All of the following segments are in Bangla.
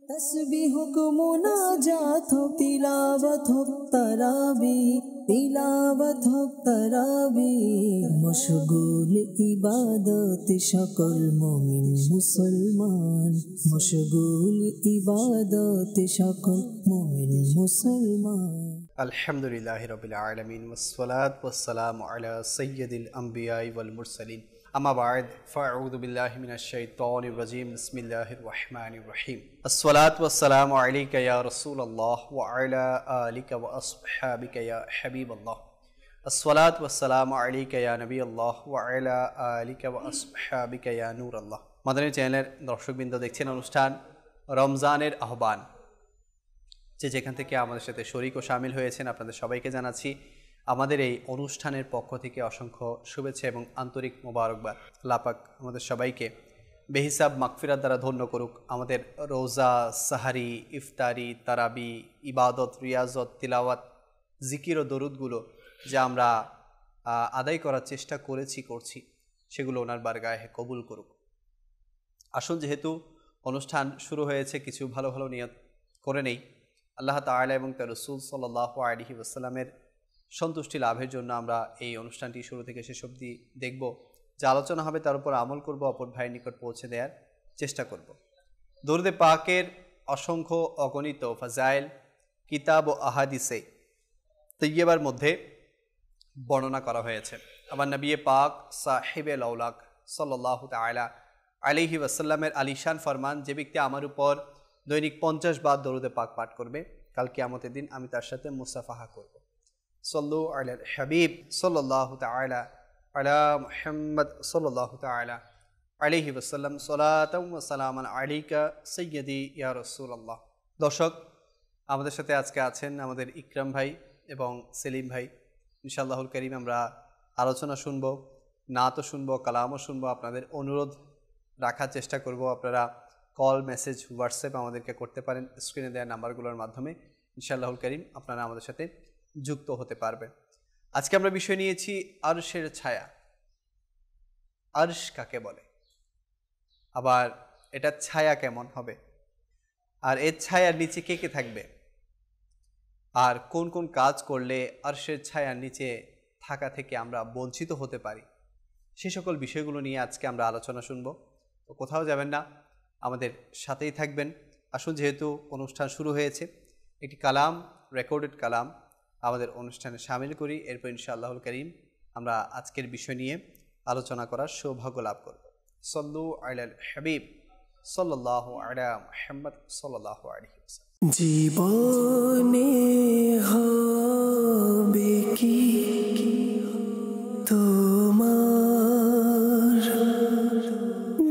तस्बीह को मुनाजात हो तिलावत हो तरावी तिलावत हो तरावी मशगूल इबादत शकल मोमिन मुसलमान मशगूल इबादत शकल मोमिन मुसलमान अल्हम्दुलिल्लाहि रब्बिल आलमीन वस्सलातु वस्सलामु अला सय्यदिल अंबियाइ वल मुरसलीन अम्मा बाद फ़अऊज़ु बिल्लाहि मिनश शैतानिर रजीम बिस्मिल्लाहिर रहमानिर रहीम अस्सलातु वस्सलामु अलैका या रसूलल्लाह व अला आलिका व अस्हाबिका या हबीबल्लाह अस्सलातु वस्सलामु अलैका या नबीअल्लाह व अला आलिका व अस्हाबिका या नूरल्लाह। মাদানী চ্যানেলের দর্শকবৃন্দ, দেখছেন অনুষ্ঠান রমজানের আহ্বান। যে যেখান থেকে আমাদের সাথে শরীক ও শামিল হয়েছেন আপনাদের সবাইকে জানাচ্ছি আমাদের এই অনুষ্ঠানের পক্ষ থেকে অসংখ্য শুভেচ্ছা এবং আন্তরিক মোবারকবাদ। আল্লাহ পাক আমাদের সবাইকে বেহিসাব মাগফিরাত দ্বারা ধন্য করুক। আমাদের রোজা, সাহারি, ইফতারি, তারাবি, ইবাদত, রিয়াজত, তিলাওয়াত, জিকির ও দরুদগুলো যা আমরা আদায় করার চেষ্টা করছি সেগুলো ওনার বারগাহে কবুল করুক। আসুন, যেহেতু অনুষ্ঠান শুরু হয়েছে, কিছু ভালো ভালো নিয়ত করে নেই। আল্লাহ তাআলা এবং তার রাসূল সাল্লাল্লাহু আলাইহি ওয়াসাল্লামের সন্তুষ্টি লাভের জন্য আমরা এই অনুষ্ঠানটি শুরু থেকে শেষ অবধি দেখব। যা আলোচনা হবে তার উপর আমল করব, অপর ভাইয়ের নিকট পৌঁছে দেওয়ার চেষ্টা করব। দরুদে পাকের অসংখ্য অগণিত ফাজাইল কিতাব ও আহাদিসে তৈয়বার মধ্যে বর্ণনা করা হয়েছে। আমার নবী পাক সাহেবে লাউলাক সাল্লাল্লাহু তাআলা আলাইহি ওয়াসাল্লামের আলিশান ফরমান, যে ব্যক্তি আমার উপর দৈনিক 50 বার দরুদে পাক পাঠ করবে, কাল কিয়ামতের দিন আমি তার সাথে মুসাফাহা করব। সল্লু আলাল হাবিব সাল্লাল্লাহু তাআলা আলা মুহাম্মদ সাল্লাল্লাহু তাআলা আলাইহি ওয়াসাল্লাম সালাতাম ওয়া সালামান আলাইকা সাইয়্যিদি ইয়া রাসূলুল্লাহ। দর্শক, আমাদের সাথে আজকে আছেন আমাদের ইকরাম ভাই এবং সেলিম ভাই। ইনশাআল্লাহুল কারীম আমরা আলোচনা শুনব, নাতও শুনব, কালামও শুনব। আপনাদের অনুরোধ রাখার চেষ্টা করব আপনারা কল, মেসেজ, হোয়াটসঅ্যাপ আমাদেরকে করতে পারেন স্ক্রিনে দেওয়া নাম্বারগুলোর মাধ্যমে। ইনশাআল্লাহুল কারীম আপনারা আমাদের সাথে যুক্ত হতে পারবেন। আজকে আমরা বিষয় নিয়েছি আরশের ছায়া। আরশ কাকে বলে, আবার এটা ছায়া কেমন হবে, আর এর ছায়ার নিচে কে কে থাকবে, আর কোন কোন কাজ করলে আরশের ছায়ার নিচে থাকা থেকে আমরা বঞ্চিত হতে পারি, সে সকল বিষয়গুলো নিয়ে আজকে আমরা আলোচনা শুনব। তো কোথাও যাবেন না, আমাদের সাথেই থাকবেন। আসুন, যেহেতু অনুষ্ঠান শুরু হয়েছে, একটি কালাম, রেকর্ডেড কালাম আমাদের অনুষ্ঠানে শামিল করি। এরপর ইনশাআল্লাহুল কারীম আমরা আজকের বিষয় নিয়ে আলোচনা করার সৌভাগ্য লাভ করব। সল্লু আলাল হাবিব সাল্লাল্লাহু আলা মুহাম্মদ সাল্লাল্লাহু আলাইহি ওয়াসাল্লাম। জীবনে হবে কি তোমার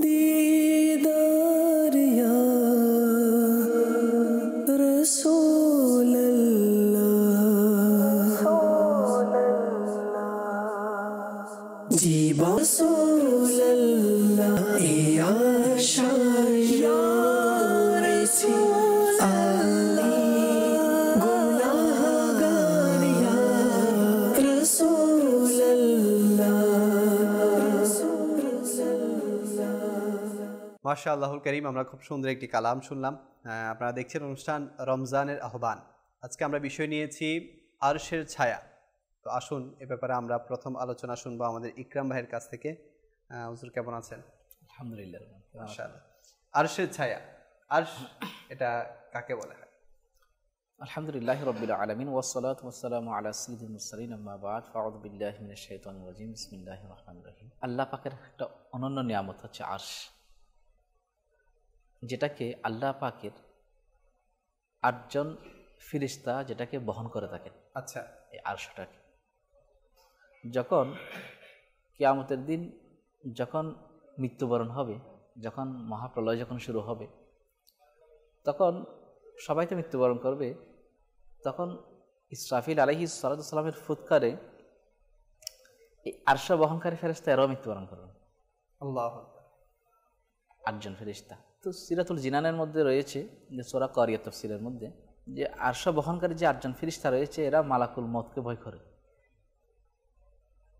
দীদার ইয়া রাসূলুল্লাহ। জীবন রাসূলুল্লাহ ইয়া শাইয়া মাশাআল্লাহুল কারীম, আমরা খুব সুন্দর একটি কালাম শুনলাম। আপনারা দেখছেন অনুষ্ঠান রমজানের আহ্বান। আজকে আমরা বিষয় নিয়েছি আরশের ছায়া। তো আসুন, এ ব্যাপারে আমরা প্রথম আলোচনা শুনবো আমাদের ইকরাম ভাইয়ের কাছ থেকে। হুজুর কেমন আছেন? আলহামদুলিল্লাহ, মাশাআল্লাহ। আরশের ছায়া, আরশ এটা কাকে বলা হয়? আলহামদুলিল্লাহি রাব্বিল আলামিন ওয়াসসালাতু ওয়াসসালামু আলা সাইয়্যিদিল মুরসালিন আম্মা বা'দ ফাআউযু বিল্লাহি মিনাশ শাইতানির রাজীম বিসমিল্লাহির রহমানির রহিম। আল্লাহ পাকের একটা অনন্য নিয়ামত হচ্ছে আরশ, যেটাকে আল্লাহ পাকের 8 জন ফেরেশতা যেটাকে বহন করে থাকেন। আচ্ছা, এই আরশটাকে যখন কিয়ামতের দিন যখন মৃত্যুবরণ হবে, যখন মহাপ্রলয় যখন শুরু হবে, তখন সবাই তো মৃত্যুবরণ করবে। তখন ইসরাফিল আলাইহিস সালাতু ওয়াস সালামের ফুৎকারে এই আরশ বহনকারী ফেরেশতা এরাও মৃত্যুবরণ করবে। আল্লাহু আকবার। 8 জন ফেরেশতা। তো সিরাতুল জিনানের মধ্যে রয়েছে, যে সূরা কারিয়া তাফসীরের মধ্যে, যে আরশ বহনকারী যে 8 জন ফেরেশতা রয়েছে এরা মালাকুল মউতকে ভয় করে।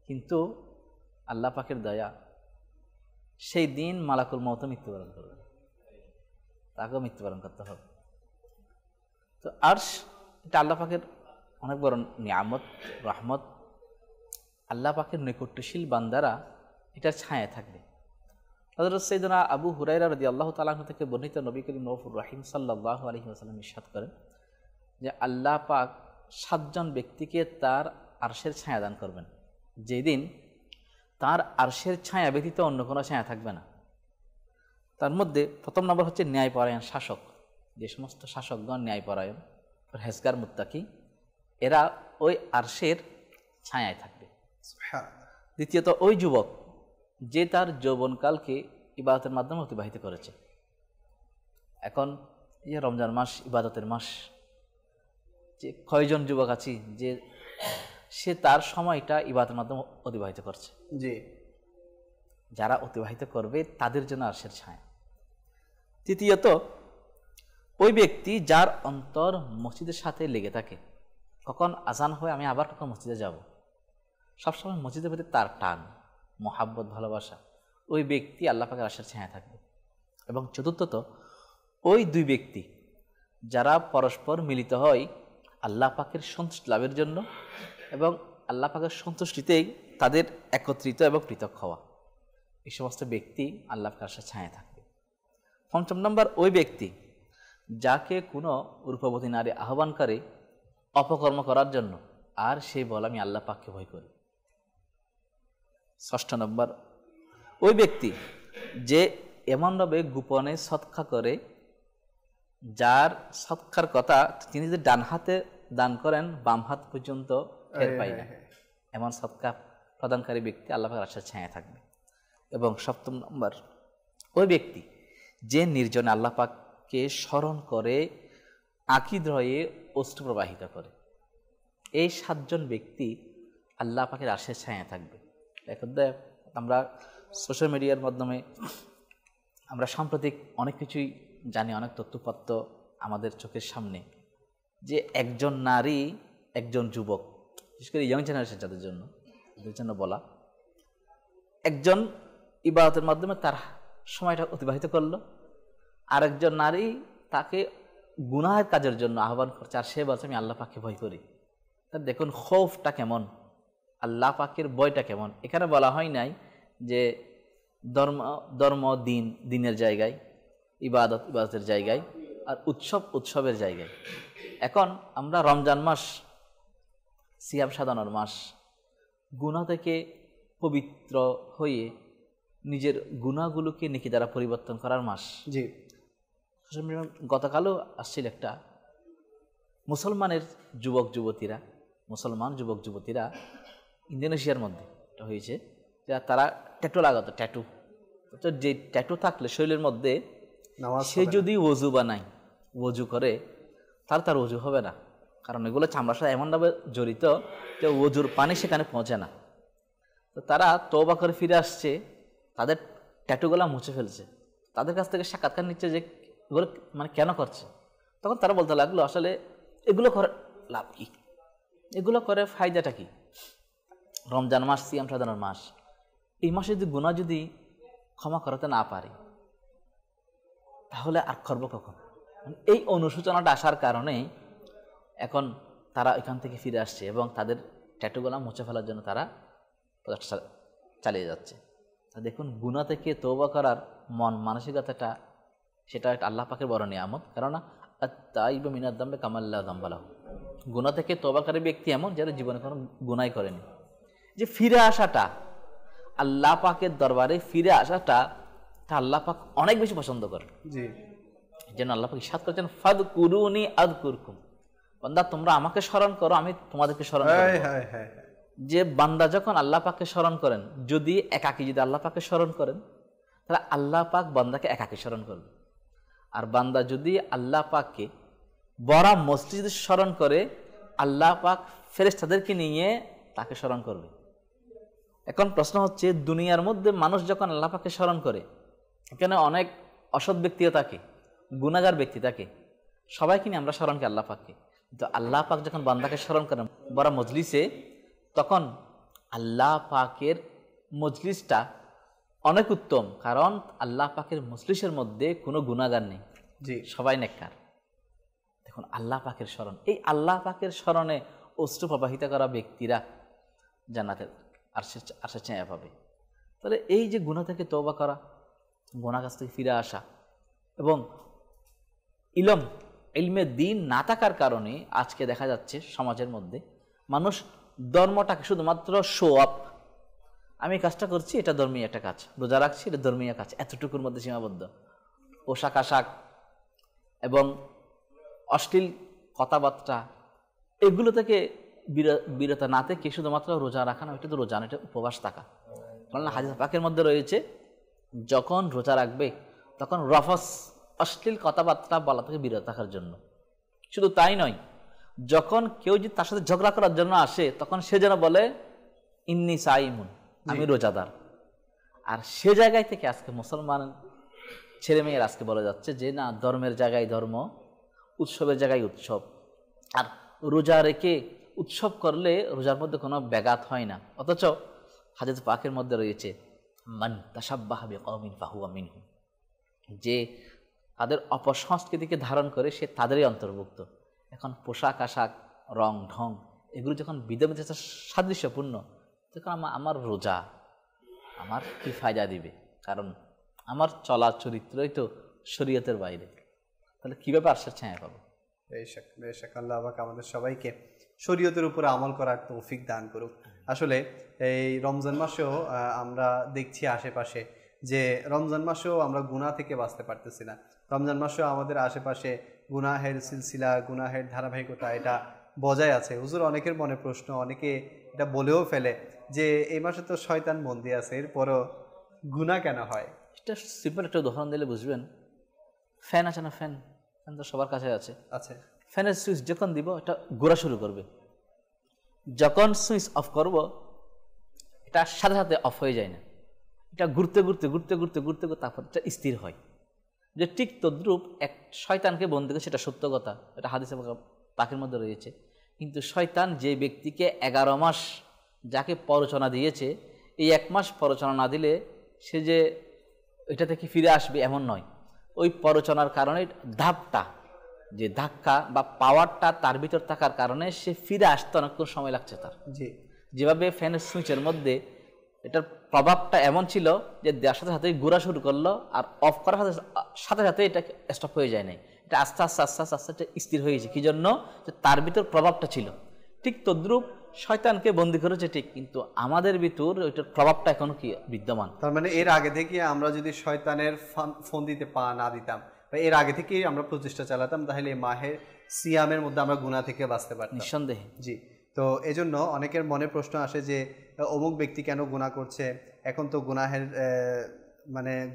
কিন্তু আল্লাহ পাকের দয়া, সেই দিন মালাকুল মউত মৃত্যুবরণ করবে। তাকেও মৃত্যুবরণ করতে হবে। তো আরশ এটা আল্লাহ পাকের অনেক বড় নিয়ামত, রহমত। আল্লাহ পাকের নৈকট্যশীল বান্দারা এটার ছায়ায় থাকবে। হযরত সাইয়েদনা আবু হুরায়রা রাদিয়াল্লাহু তাআলা আনহু থেকে বর্ণিত, নবী করিম রউফুর রহিম সাল্লাল্লাহু আলাইহি ওয়াসাল্লাম ইরশাদ করেন যে আল্লাহ পাক 7 জন ব্যক্তিকে তার আরশের ছায়া দান করবেন, যেদিন তার আরশের ছায়া ব্যতীত অন্য কোনো ছায়া থাকবে না। তার মধ্যে প্রথম নম্বর হচ্ছে ন্যায়পরায়ণ শাসক। যে সমস্ত শাসকগণ ন্যায়পরায়ণ, পরহেজগার, মুত্তাকি, এরা ওই আরশের ছায়ায় থাকবে। দ্বিতীয়ত ওই যুবক যে তার যৌবনকালকে ইবাদতের মাধ্যমে অতিবাহিত করেছে। এখন এই রমজান মাস ইবাদতের মাস, যে কয়জন যুবক আছি যে সে তার সময়টা ইবাদতের মাধ্যমে অতিবাহিত করছে? জি। যারা অতিবাহিত করবে তাদের জন্য আরশের ছায়া। তৃতীয়ত ওই ব্যক্তি যার অন্তর মসজিদের সাথে লেগে থাকে, কখন আজান হয় আমি আবার কখন মসজিদে যাব, সবসময় মসজিদের প্রতি তার টান, মহাব্বত, ভালোবাসা, ওই ব্যক্তি আল্লাহ পাকের আরশের ছায়া থাকবে। এবং চতুর্থত ওই দুই ব্যক্তি যারা পরস্পর মিলিত হয় আল্লাহ পাকের সন্তুষ্টি লাভের জন্য এবং আল্লাহ পাকের সন্তুষ্টিতেই তাদের একত্রিত এবং পৃথক হওয়া, এই সমস্ত ব্যক্তি আল্লাহ পাকের আরশের ছায়া থাকবে। পঞ্চম নম্বর ওই ব্যক্তি যাকে কোনো রূপবতী নারী আহ্বান করে অপকর্ম করার জন্য, আর সে বলে আমি আল্লাহ পাককে ভয় করি। ষষ্ঠ নম্বর ওই ব্যক্তি যে এমনভাবে গোপনে সৎকা করে, যার সৎকার কথা তিনি যে ডান হাতে দান করেন বাম হাত পর্যন্ত টের পাই না, এমন সৎকা প্রদানকারী ব্যক্তি আল্লাহ পাকের আরশের ছায়া থাকবে। এবং সপ্তম নম্বর ওই ব্যক্তি যে নির্জনে আল্লাহ পাককে স্মরণ করে আকিদ হয়ে অশ্রু প্রবাহিত করে। এই 7 জন ব্যক্তি আল্লাহ পাকের আরশের ছায়া থাকবে। এখন আমরা সোশ্যাল মিডিয়ার মাধ্যমে আমরা সাম্প্রতিক অনেক কিছুই জানি, অনেক তথ্যপত্র আমাদের চোখের সামনে, যে একজন নারী, একজন যুবক, বিশেষ করে ইয়ং জেনারেশন যাদের জন্য বলা, একজন ইবাদতের মাধ্যমে তার সময়টা অতিবাহিত করলো, আরেকজন নারী তাকে গুনাহের কাজের জন্য আহ্বান করছে, আর সে বলছে আমি আল্লাহ পাককে ভয় করি। তার দেখুন খৌফটা কেমন, আল্লাহ পাকের ভয়টা কেমন। এখানে বলা হয় নাই যে ধর্ম দিনের জায়গায়, ইবাদতের জায়গায়, আর উৎসবের জায়গায়। এখন আমরা রমজান মাস, সিয়াম সাধনার মাস, গুনাহ থেকে পবিত্র হয়ে নিজের গুনাহগুলোকে নেকি দ্বারা পরিবর্তন করার মাস। জি। গতকালও আসছিল একটা মুসলমান যুবক যুবতীরা ইন্দোনেশিয়ার মধ্যে এটা হয়েছে, যে তারা ট্যাটু লাগাতো। ট্যাটু, তো যে ট্যাটু থাকলে শরীরের মধ্যে, সে যদি ওযু বানায়, ওযু করে, তার ওযু হবে না, কারণ এগুলো চামড়ার সাথে এমনভাবে জড়িত যে ওযুর পানি সেখানে পৌঁছে না। তো তারা তওবা করে ফিরে আসছে, তাদের ট্যাটুগুলা মুছে ফেলছে। তাদের কাছ থেকে সাক্ষাৎকার নিচ্ছে যে এগুলো মানে কেন করছে। তখন তারা বলতে লাগলো আসলে এগুলো করে লাভ কি, এগুলো করে ফায়দাটা কি। রমজান মাস, সিয়াম সাধনার মাস, এই মাসে যদি গুনাহ যদি ক্ষমা করাতে না পারি তাহলে আর করবো কখন। এই অনুশোচনাটা আসার কারণে এখন তারা এখান থেকে ফিরে আসছে এবং তাদের ট্যাটুগুলা মুছে ফেলার জন্য তারা চালিয়ে যাচ্ছে। দেখুন, গুনাহ থেকে তওবা করার মানসিকতাটা, সেটা একটা আল্লাহ পাকের বড় নিয়ামত। কেননা আত-তাইবু মিনাদ যামবি কামান লা যামবা লাহু, গুনাহ থেকে তওবাকারী ব্যক্তি এমন যারা জীবনে কোনো গুনাহই করেনি। যে ফিরে আসাটা, আল্লাহ পাকের দরবারে ফিরে আসাটা, তা আল্লাহ পাক অনেক বেশি পছন্দ করেন। জি। যেন আল্লাহ পাক ইরশাদ করেছেন ফাযকুরুনি আযকুরকুম, বান্দা তোমরা আমাকে স্মরণ করো, আমি তোমাদেরকে স্মরণ করব। যে বান্দা যখন আল্লাহ পাককে স্মরণ করেন, যদি একাকী যদি আল্লাহ পাককে স্মরণ করেন, তাহলে আল্লাহ পাক বান্দাকে একাকী স্মরণ করবে। আর বান্দা যদি আল্লাহ পাককে বড় মসজিদে স্মরণ করে, আল্লাহ পাক ফেরেশতাদেরকে নিয়ে তাকে স্মরণ করবে। এখন প্রশ্ন হচ্ছে, দুনিয়ার মধ্যে মানুষ যখন আল্লাহ পাককে স্মরণ করে, এখানে অনেক অসৎ ব্যক্তিও থাকে, গুনাহগার ব্যক্তি থাকে, সবাইকে নিয়ে আমরা স্মরণ করি আল্লাহ পাককে। কিন্তু আল্লাহ পাক যখন বান্দাকে স্মরণ করেন বড় মজলিসে, তখন আল্লাহ পাকের মজলিসটা অনেক উত্তম, কারণ আল্লাহ পাকের মজলিসের মধ্যে কোনো গুনাহগার নেই। জি সবাই নেককার। দেখুন আল্লাহ পাকের স্মরণ, এই আল্লাহ পাকের স্মরণে অশ্রু প্রবাহিত করা ব্যক্তিরা জান্নাতের আরশের ছায়া পাবে। তাহলে এই যে গুনাহ থেকে তওবা করা, গুনাহ কাছ থেকে ফিরে আসা এবং ইলমে দ্বীন না থাকার কারণে আজকে দেখা যাচ্ছে সমাজের মধ্যে মানুষ ধর্মটাকে শুধুমাত্র শো আপ, আমি কাজটা করছি এটা ধর্মীয় একটা কাজ, রোজা রাখছি এটা ধর্মীয় কাজ, এতটুকুর মধ্যে সীমাবদ্ধ। পোশাক আশাক এবং অশ্লীল কথাবার্তা এগুলো থেকে বিরত না থেকে শুধুমাত্র রোজা রাখা না, এটা তো রোজা না, এটা উপবাস থাকা। কারণ হাদিস পাকের মধ্যে রয়েছে যখন রোজা রাখবে তখন রফস অশ্লীল কথাবার্তা বলা থেকে বিরত থাকার জন্য। শুধু তাই নয়, যখন কেউ যদি তার সাথে ঝগড়া করার জন্য আসে তখন সে যেন বলে ইন্নি সাইমুন, আমি রোজাদার। আর সে জায়গায় থেকে আজকে মুসলমান ছেলেমেয়ের আজকে বলা যাচ্ছে যে না, ধর্মের জায়গায় ধর্ম, উৎসবের জায়গায় উৎসব। আর রোজা রেখে উৎসব করলে রোজার মধ্যে কোনো ব্যাঘাত হয় না। অথচ হাদিস পাকের মধ্যে রয়েছে মান তাশাব্বাহা বিকওমিন ফাহুয়া মিনহুম, যে তাদের অপসংস্কৃতিকে ধারণ করে সে তাদেরই অন্তর্ভুক্ত। এখন পোশাক আশাক, রং ঢং এগুলো যখন বিধবের সাদৃশ্যপূর্ণ, তখন আমার রোজা আমার কি ফায়দা দিবে? কারণ আমার চলার চরিত্রই তো শরীয়তের বাইরে। তাহলে কীভাবে আরশের ছায়া পাবো? বেশক আল্লাহ পাক আমাদের সবাইকে শরীয়তের উপরে আমল করার তৌফিক দান করুক। আসলে এই রমজান মাসেও আমরা দেখছি আশেপাশে যে রমজান মাসেও আমরা গুনাহ থেকে বাঁচতে পারতেছি না। রমজান মাসেও আমাদের আশেপাশে গুনাহের সিলসিলা, গুনাহের ধারাবাহিকতা এটা বজায় আছে। হুজুর, অনেকের মনে প্রশ্ন, অনেকে এটা বলেও ফেলে যে এই মাসে তো শয়তান বন্দী আছে, এরপরও গুনাহ কেন হয়? এটা সিম্পল একটা উদাহরণ দিলে বুঝবেন। ফ্যান আছে না, ফ্যান তো সবার কাছে আছে। আচ্ছা, ফ্যানের সুইচ যখন দিব এটা ঘোরা শুরু করবে, যখন সুইচ অফ করব এটা সাথে সাথে অফ হয়ে যায় না, এটা ঘুরতে ঘুরতে ঘুরতে ঘুরতে ঘুরতে ঘুরতে তারপর এটা স্থির হয়। যে ঠিক তদ্রূপ এক শয়তানকে বন্দী করে, সেটা সত্য কথা, এটা হাদিসে পাকের মধ্যে রয়েছে। কিন্তু শয়তান যে ব্যক্তিকে 11 মাস যাকে প্ররোচনা দিয়েছে, এই 1 মাস প্ররোচনা না দিলে সে যে এটা থেকে ফিরে আসবে এমন নয়। ওই প্ররোচনার কারণে ধাপটা, যে ধাক্কা বা পাওয়ারটা তার ভিতর থাকার কারণে সে ফিরে আসতে অনেকক্ষণ সময় লাগছে তার। জি, যেভাবে ফ্যানের সুইচের মধ্যে এটার প্রভাবটা এমন ছিল যে দেওয়ার সাথে সাথে ঘোরা শুরু করলো, আর অফ করার সাথে সাথে এটা স্টপ হয়ে যায় নাই, এটা আস্তে আস্তে আস্তে আস্তে আস্তে স্থির হয়েছে। কি জন্য? যে তার ভিতর প্রভাবটা ছিল। ঠিক তদ্রূপ শয়তানকে বন্দী করেছে ঠিক, কিন্তু আমাদের ভিতর ওইটার প্রভাবটা এখনো কি বিদ্যমান। তার মানে এর আগে থেকে আমরা যদি শয়তানের ফোন দিতে না দিতাম, বা এর আগে থেকেই আমরা প্রচেষ্টা চালাতাম, তাহলে এই মাহের সিয়ামের মধ্যে আমরা গুনাহ থেকে বাঁচতে পারতাম নিঃসন্দেহে। জি। তো এজন্য অনেকের মনে প্রশ্ন আসে যে অমুক ব্যক্তি কেন গুনাহ করছে। এখন তো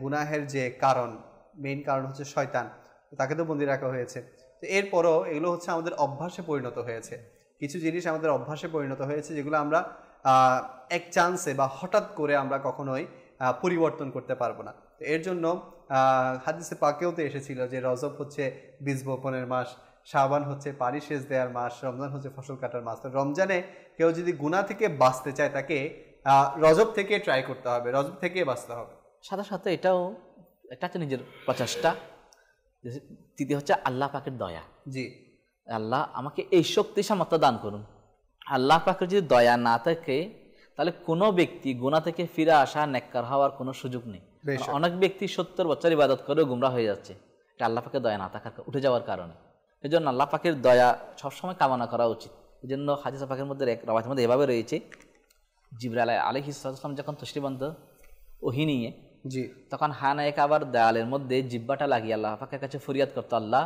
গুনাহের যে কারণ, মেইন কারণ হচ্ছে শয়তান, তাকে তো বন্দী রাখা হয়েছে। তো এরপরও এগুলো হচ্ছে আমাদের অভ্যাসে পরিণত হয়েছে। কিছু জিনিস আমাদের অভ্যাসে পরিণত হয়েছে যেগুলো আমরা এক চান্সে বা হঠাৎ করে আমরা কখনোই পরিবর্তন করতে পারবো না। তো এর জন্য হাদিসে পাকেও তো এসেছিল যে রজব হচ্ছে বীজ বপনের মাস, শাবান হচ্ছে পানি সেচ দেওয়ার মাস, রমজান হচ্ছে ফসল কাটার মাস। তো রমজানে কেউ যদি গুনাহ থেকে বাঁচতে চায় তাকে রজব থেকে ট্রাই করতে হবে, রজব থেকে বাঁচতে হবে। সাথে সাথে এটাও একটা হচ্ছে নিজের প্রচেষ্টা, তৃতীয় হচ্ছে আল্লাহ পাকের দয়া। জি, আল্লাহ আমাকে এই শক্তি সামর্থ্য দান করুন। আল্লাহ পাকের যদি দয়া না থাকে তাহলে কোনো ব্যক্তি গুনাহ থেকে ফিরে আসা, নেককার হওয়ার কোনো সুযোগ নেই। অনেক ব্যক্তি 70 বছর ইবাদত করেও গুমরাহ হয়ে যাচ্ছে, এটা আল্লাহ পাকের দয়া না থাকার, উঠে যাওয়ার কারণে। এই জন্য আল্লাহ পাকের দয়া সবসময় কামনা করা উচিত। এই জন্য হাদিস পাকের মধ্যে এক রাওয়াতের মধ্যে এভাবে রয়েছে, জিবরাইল আলাইহিস সালাম যখন তশরিফ আনতো ওহী নিয়ে, জি, তখন হানায়ে কাবার দেয়ালের মধ্যে জিহ্বাটা লাগিয়ে আল্লাহ পাকের কাছে ফরিয়াদ করতো, আল্লাহ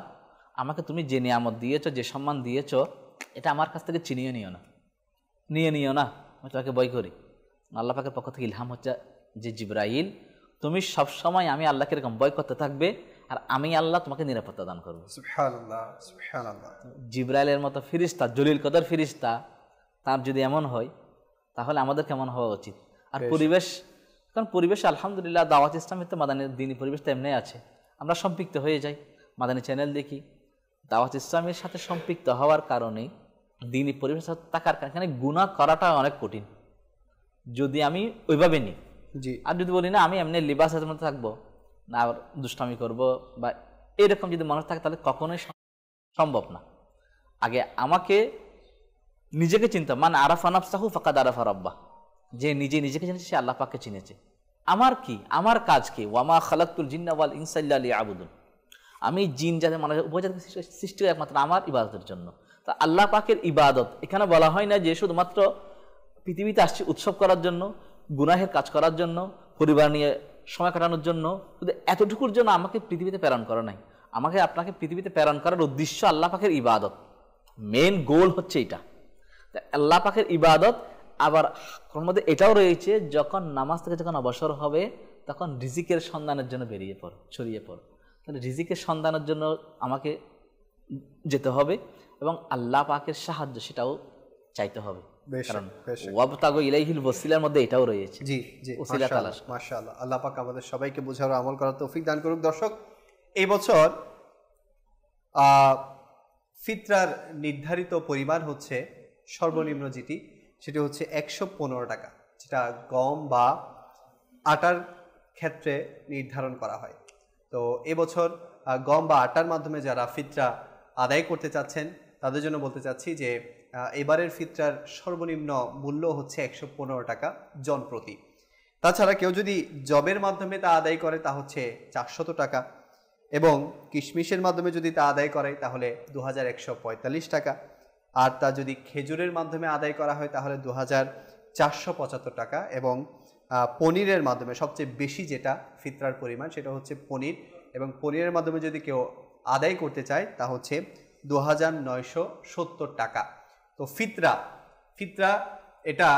আমাকে তুমি যে নিয়ামত দিয়েছো, যে সম্মান দিয়েছো, এটা আমার কাছ থেকে চিনিয়ে নিও না, আমি তোমাকে ভয় করি। আল্লাহ পাকের পক্ষ থেকে ইলহাম হচ্ছে যে জিবরাইল, তুমি সবসময় আমি আল্লাহকে এরকম ভয় করতে থাকবে, আর আমি আল্লাহ তোমাকে নিরাপত্তা দান করবো। সুবহানাল্লাহ, সুবহানাল্লাহ। জিবরাইলের মতো ফিরিস্তা, জলিল কদর ফিরিস্তা, তার যদি এমন হয় তাহলে আমাদের কেমন হওয়া উচিত? আর পরিবেশ, কারণ পরিবেশ আলহামদুলিল্লাহ দাওয়াত ইসলামের তো মাদানী দ্বীনি পরিবেশ তো এমনি আছে, আমরা সম্পৃক্ত হয়ে যাই, মাদানী চ্যানেল দেখি, দাওয়াত ইসলামের সাথে সম্পৃক্ত হওয়ার কারণে দ্বীনি পরিবেশ থাকার কারণে এখানে গুনাহ করাটা অনেক কঠিন যদি আমি ওইভাবে নিই। জি, আর যদি বলি না আমি এমনি লিবাসের মধ্যে থাকবো না, দুষ্টামি করবো বা এরকম যদি মানুষ থাকে তাহলে কখনোই সম্ভব না। আগে আমাকে নিজেকে চিনতে, মানে আরাফা নাফসাহু ফাকাদ আরাফা রাব্বাহ, যে নিজে নিজেকে চিনেছে সে আল্লাহ পাককে চিনেছে। আমার কি, আমার কাজ কি? ওয়ামা খালাকতুল জিন্না ওয়াল ইনসা ইল্লা লিয়াবুদুন, আমি জিন জাতি মানুষের উপজাতি সৃষ্টি একমাত্র আমার ইবাদতের জন্য। তা আল্লাহ পাকের ইবাদত এখানে বলা হয় না যে শুধুমাত্র পৃথিবীতে আসছি উৎসব করার জন্য, গুনাহের কাজ করার জন্য, পরিবার নিয়ে সময় কাটানোর জন্য, শুধু এতটুকুর জন্য আমাকে পৃথিবীতে প্রেরণ করা নাই। আমাকে আপনাকে পৃথিবীতে প্রেরণ করার উদ্দেশ্য আল্লাহ পাকের ইবাদত, মেন গোল হচ্ছে এটা। আল্লাহ পাকের ইবাদত আবার কোন মধ্যে এটাও রয়েছে, যখন নামাজ থেকে যখন অবসর হবে তখন রিজিকের সন্ধানের জন্য বেরিয়ে পড়ো, ছড়িয়ে পড়ো। তাহলে রিজিকের সন্ধানের জন্য আমাকে যেতে হবে এবং আল্লাহ পাকের সাহায্য সেটাও চাইতে হবে, কারণ ওয়াবতাগু ইলাইহিল ওয়াসিলার মধ্যে এটাও রয়েছে। জি জি, ওসিলা তালাশ। মাশাআল্লাহ, আল্লাহ পাক আমাদের সবাইকে বোঝার ও আমল করার তৌফিক দান করুক। দর্শক, এই বছর ফিতরার নির্ধারিত পরিমাণ হচ্ছে সর্বনিম্ন যেটি, সেটি হচ্ছে 115 টাকা, যেটা গম বা আটার ক্ষেত্রে নির্ধারণ করা হয়। তো এবছর গম বা আটার মাধ্যমে যারা ফিতরা আদায় করতে চাচ্ছেন তাদের জন্য বলতে চাচ্ছি যে এবারের ফিতরার সর্বনিম্ন মূল্য হচ্ছে 115 টাকা জন প্রতি। তাছাড়া কেউ যদি জবের মাধ্যমে তা আদায় করে তা হচ্ছে 400 টাকা, এবং কিশমিশের মাধ্যমে যদি তা আদায় করে তাহলে 2145 টাকা, আর তা যদি খেজুরের মাধ্যমে আদায় করা হয় তাহলে 2475 টাকা, এবং পনিরের মাধ্যমে সবচেয়ে বেশি যেটা ফিতরার পরিমাণ সেটা হচ্ছে পনির, এবং পনিরের মাধ্যমে যদি কেউ আদায় করতে চায় তা হচ্ছে 2970 টাকা। তো ফিতরা এটা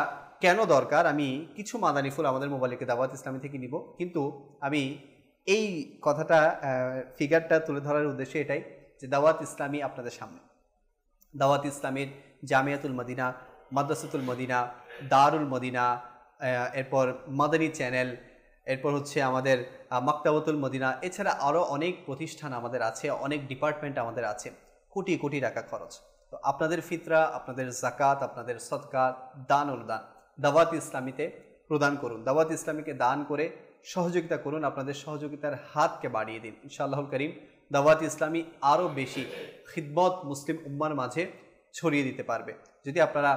কেন দরকার, আমি কিছু মাদানী ফুল আমাদের মোবাইলকে দাওয়াত ইসলামী থেকে নিব, কিন্তু আমি এই কথাটা ফিগারটা তুলে ধরার উদ্দেশ্যে এটাই যে দাওয়াত ইসলামী আপনাদের সামনে, দাওয়াত ইসলামীর জামিয়াতুল মদিনা, মাদ্রাসাতুল মদিনা, দারুল মদিনা, এরপর মাদানী চ্যানেল, এরপর হচ্ছে আমাদের মাকতাবাতুল মদিনা, এছাড়া আরও অনেক প্রতিষ্ঠান আমাদের আছে, অনেক ডিপার্টমেন্ট আমাদের আছে, কোটি কোটি টাকা খরচ। তো আপনাদের ফিতরা, আপনাদের জাকাত, আপনাদের সদকা, দান অনুদান দাওয়াত ইসলামীতে প্রদান করুন, দাওয়াত ইসলামীকে দান করে সহযোগিতা করুন, আপনাদের সহযোগিতার হাতকে বাড়িয়ে দিন। ইনশাআল্লাহুল করিম দাওয়াত ইসলামী আরও বেশি খিদমত মুসলিম উম্মার মাঝে ছড়িয়ে দিতে পারবে। যদি আপনারা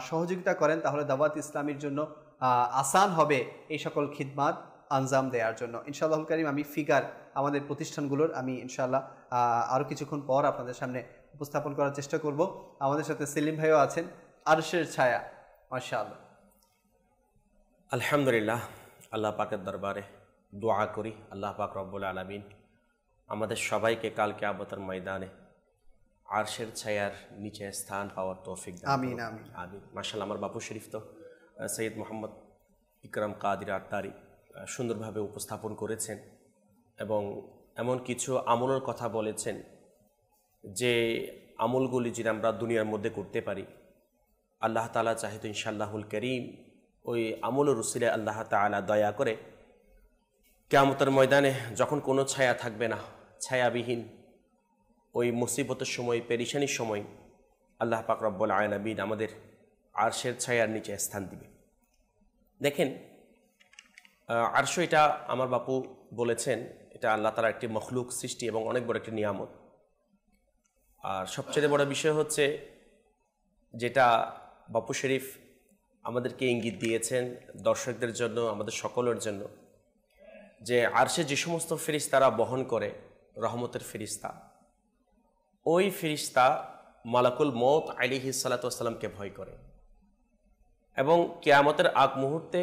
সহযোগিতা করেন তাহলে দাওয়াত ইসলামীর জন্য আসান হবে এই সকল খিদমাত আঞ্জাম দেওয়ার জন্য। ইনশাআল্লাহুল করিম আমি ফিগার আমাদের প্রতিষ্ঠানগুলোর আমি ইনশাআল্লাহ আরও কিছুক্ষণ পর আপনাদের সামনে উপস্থাপন করার চেষ্টা করব। আমাদের সাথে সেলিম ভাইও আছেন, আরশের ছায়া, মাশাআল্লাহ। আলহামদুলিল্লাহ, আল্লাহ পাকের দরবারে দোয়া করি আল্লাহ পাক রব্বুল আলামিন আমাদের সবাইকে কাল কিয়ামতের ময়দানে আরশের ছায়ার নিচে স্থান পাওয়ার তৌফিক দান। আমিন আমিন আমিন। মাশাআল্লাহ, আমার বাপু শরীফ তো সৈয়দ মোহাম্মদ ইকরাম কাদির আত্তারি সুন্দরভাবে উপস্থাপন করেছেন এবং এমন কিছু আমলের কথা বলেছেন যে আমলগুলি যদি আমরা দুনিয়ার মধ্যে করতে পারি, আল্লাহ তাআলা চাহিত ইনশাআল্লাহুল করিম ওই আমলের উসিলায় আল্লাহ তাআলা দয়া করে কিয়ামতের ময়দানে যখন কোনো ছায়া থাকবে না, ছায়াবিহীন ওই মুসিবতের সময়, পেরেশানির সময় আল্লাহ পাক রব্বুল আলামিন আমাদের আরশের ছায়ার নিচে স্থান দিবে। দেখেন, আরশ এটা আমার বাপু বলেছেন এটা আল্লাহ তাআলার একটি মখলুক সৃষ্টি এবং অনেক বড় একটি নিয়ামত। আর সবচেয়ে বড় বিষয় হচ্ছে যেটা বাপু শরীফ আমাদেরকে ইঙ্গিত দিয়েছেন দর্শকদের জন্য, আমাদের সকলের জন্য, যে আরশে যে সমস্ত ফেরেশতারা বহন করে রহমতের ফেরেশতা, ওই ফেরেশতা মালাকুল মউত আলাইহিস সালাতু ওয়াস সালামকে ভয় করে এবং কিয়ামতের আগ মুহূর্তে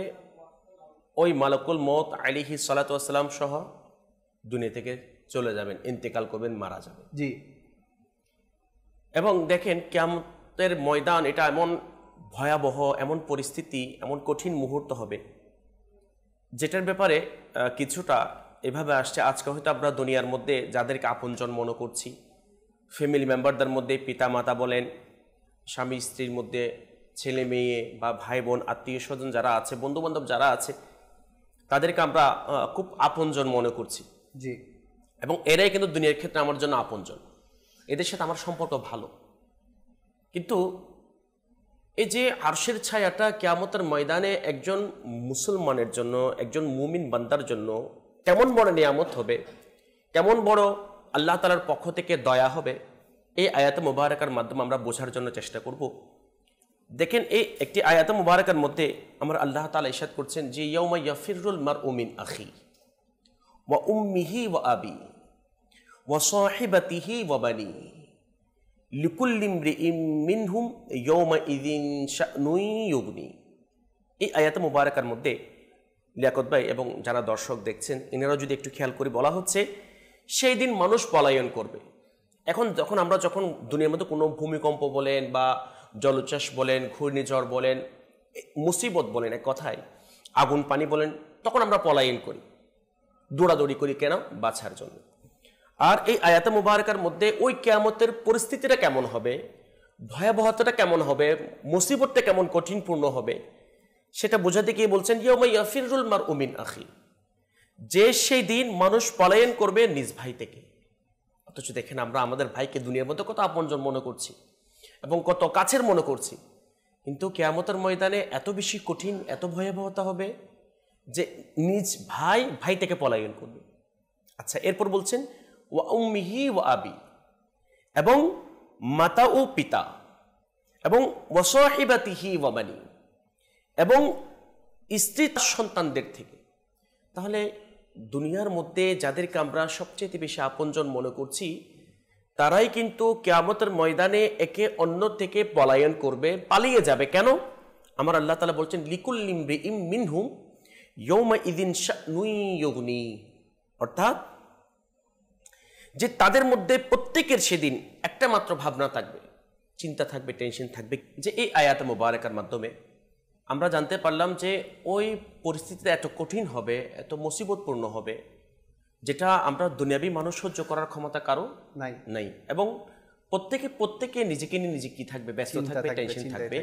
ওই মালাকুল মউত আলাইহিস সালাতু ওয়াস সালাম সহ দুনিয়া থেকে চলে যাবেন, ইন্তেকাল করবেন, মারা যাবেন। জি। এবং দেখেন কিয়ামতের ময়দান এটা এমন ভয়াবহ, এমন পরিস্থিতি, এমন কঠিন মুহূর্ত হবে যেটার ব্যাপারে কিছুটা এভাবে আসছে। আজকে হয়তো আমরা দুনিয়ার মধ্যে যাদেরকে আপনজন মনে করছি, ফ্যামিলি মেম্বারদের মধ্যে পিতা মাতা বলেন, স্বামী স্ত্রীর মধ্যে ছেলে মেয়ে বা ভাই বোন, আত্মীয় স্বজন যারা আছে, বন্ধুবান্ধব যারা আছে, তাদেরকে আমরা খুব আপনজন মনে করছি। জি। এবং এরাই কিন্তু দুনিয়ার ক্ষেত্রে আমার জন্য আপনজন, এদের সাথে আমার সম্পর্ক ভালো। কিন্তু এই যে আরশের ছায়াটা কিয়ামতের ময়দানে একজন মুসলমানের জন্য, একজন মুমিন বান্দার জন্য কেমন বড় নিয়ামত হবে, কেমন বড় আল্লাহ তাআলার পক্ষ থেকে দয়া হবে, এই আয়াতে মুবারাকার মাধ্যমে আমরা বোঝার জন্য চেষ্টা করব। দেখেন, এই একটি আয়াতে মুবারাকার মধ্যে আমার আল্লাহ তাআলা ইরশাদ করছেন যে ইয়াউমা ইয়াফিরুল মারউ মিন আখি ওয়া উম্মিহি ওয়া আবি ওয়া সাহিবাতিহি ওয়া বানি লিকুল্লি ইমরিইম মিনহুম ইয়াউমা ইযিন শা'নুন ইউগনি। এই আয়াতে মুবারাকার মধ্যে লিয়াকত ভাই এবং যারা দর্শক দেখছেন এনারা যদি একটু খেয়াল করে, বলা হচ্ছে সেই দিন মানুষ পলায়ন করবে। এখন যখন দুনিয়ার মধ্যে কোনো ভূমিকম্প বলেন বা জলোচ্ছ্বাস বলেন, ঘূর্ণিঝড় বলেন, মুসিবত বলেন, এক কথায় আগুন পানি বলেন, তখন আমরা পলায়ন করি, দৌড়াদৌড়ি করি, কেন? বাঁচার জন্য। আর এই আয়াতে মুবারাকার মধ্যে ওই কিয়ামতের পরিস্থিতিটা কেমন হবে, ভয়াবহতাটা কেমন হবে, মুসিবতটা কেমন কঠিনপূর্ণ হবে, সেটা বোঝাতে গিয়ে বলছেন ইয়াউমা ইয়াফিরুল মারউ মিন আখি, যে সেই দিন মানুষ পলায়ন করবে নিজ ভাই থেকে। অথচ দেখেন, আমরা আমাদের ভাইকে দুনিয়ার মধ্যে কত আপনজন মনে করছি এবং কত কাছের মনে করছি, কিন্তু কিয়ামতের ময়দানে এত বেশি কঠিন, এত ভয়াবহতা হবে যে নিজ ভাই থেকে পলায়ন করবে। আচ্ছা, এরপর বলছেন ওয়া উম্মিহি ওয়া আবি, এবং মাতা ও পিতা, এবং ওয়া সাহিবাতিহি ওয়া বানি, এবং স্ত্রী সন্তানদের থেকে। তাহলে দুনিয়ার মধ্যে যাদেরকে আমরা সবচেয়ে বেশি আপনজন মনে করছি, তারাই কিন্তু কিয়ামতের ময়দানে একে অন্য থেকে পলায়ন করবে, পালিয়ে যাবে। কেন? আমার আল্লাহ তাআলা বলছেন লিকুল্লি ইমরিইম মিনহুম ইয়াউমা ইযিন শা'নুন ইউগনি, অর্থাৎ যে তাদের মধ্যে প্রত্যেকের সেদিন একটা মাত্র ভাবনা থাকবে, চিন্তা থাকবে, টেনশন থাকবে। যে এই আয়াতে মুবারাকার মাধ্যমে আমরা জানতে পারলাম যে ওই পরিস্থিতিটা এত কঠিন হবে, এত মুসিবতপূর্ণ হবে, যেটা আমরা দুনিয়াবী মানুষ সহ্য করার ক্ষমতা কারো নাই। এবং প্রত্যেকে নিজেকে নিয়ে নিজে কি থাকবে, ব্যস্ত থাকবে, টেনশন থাকবে।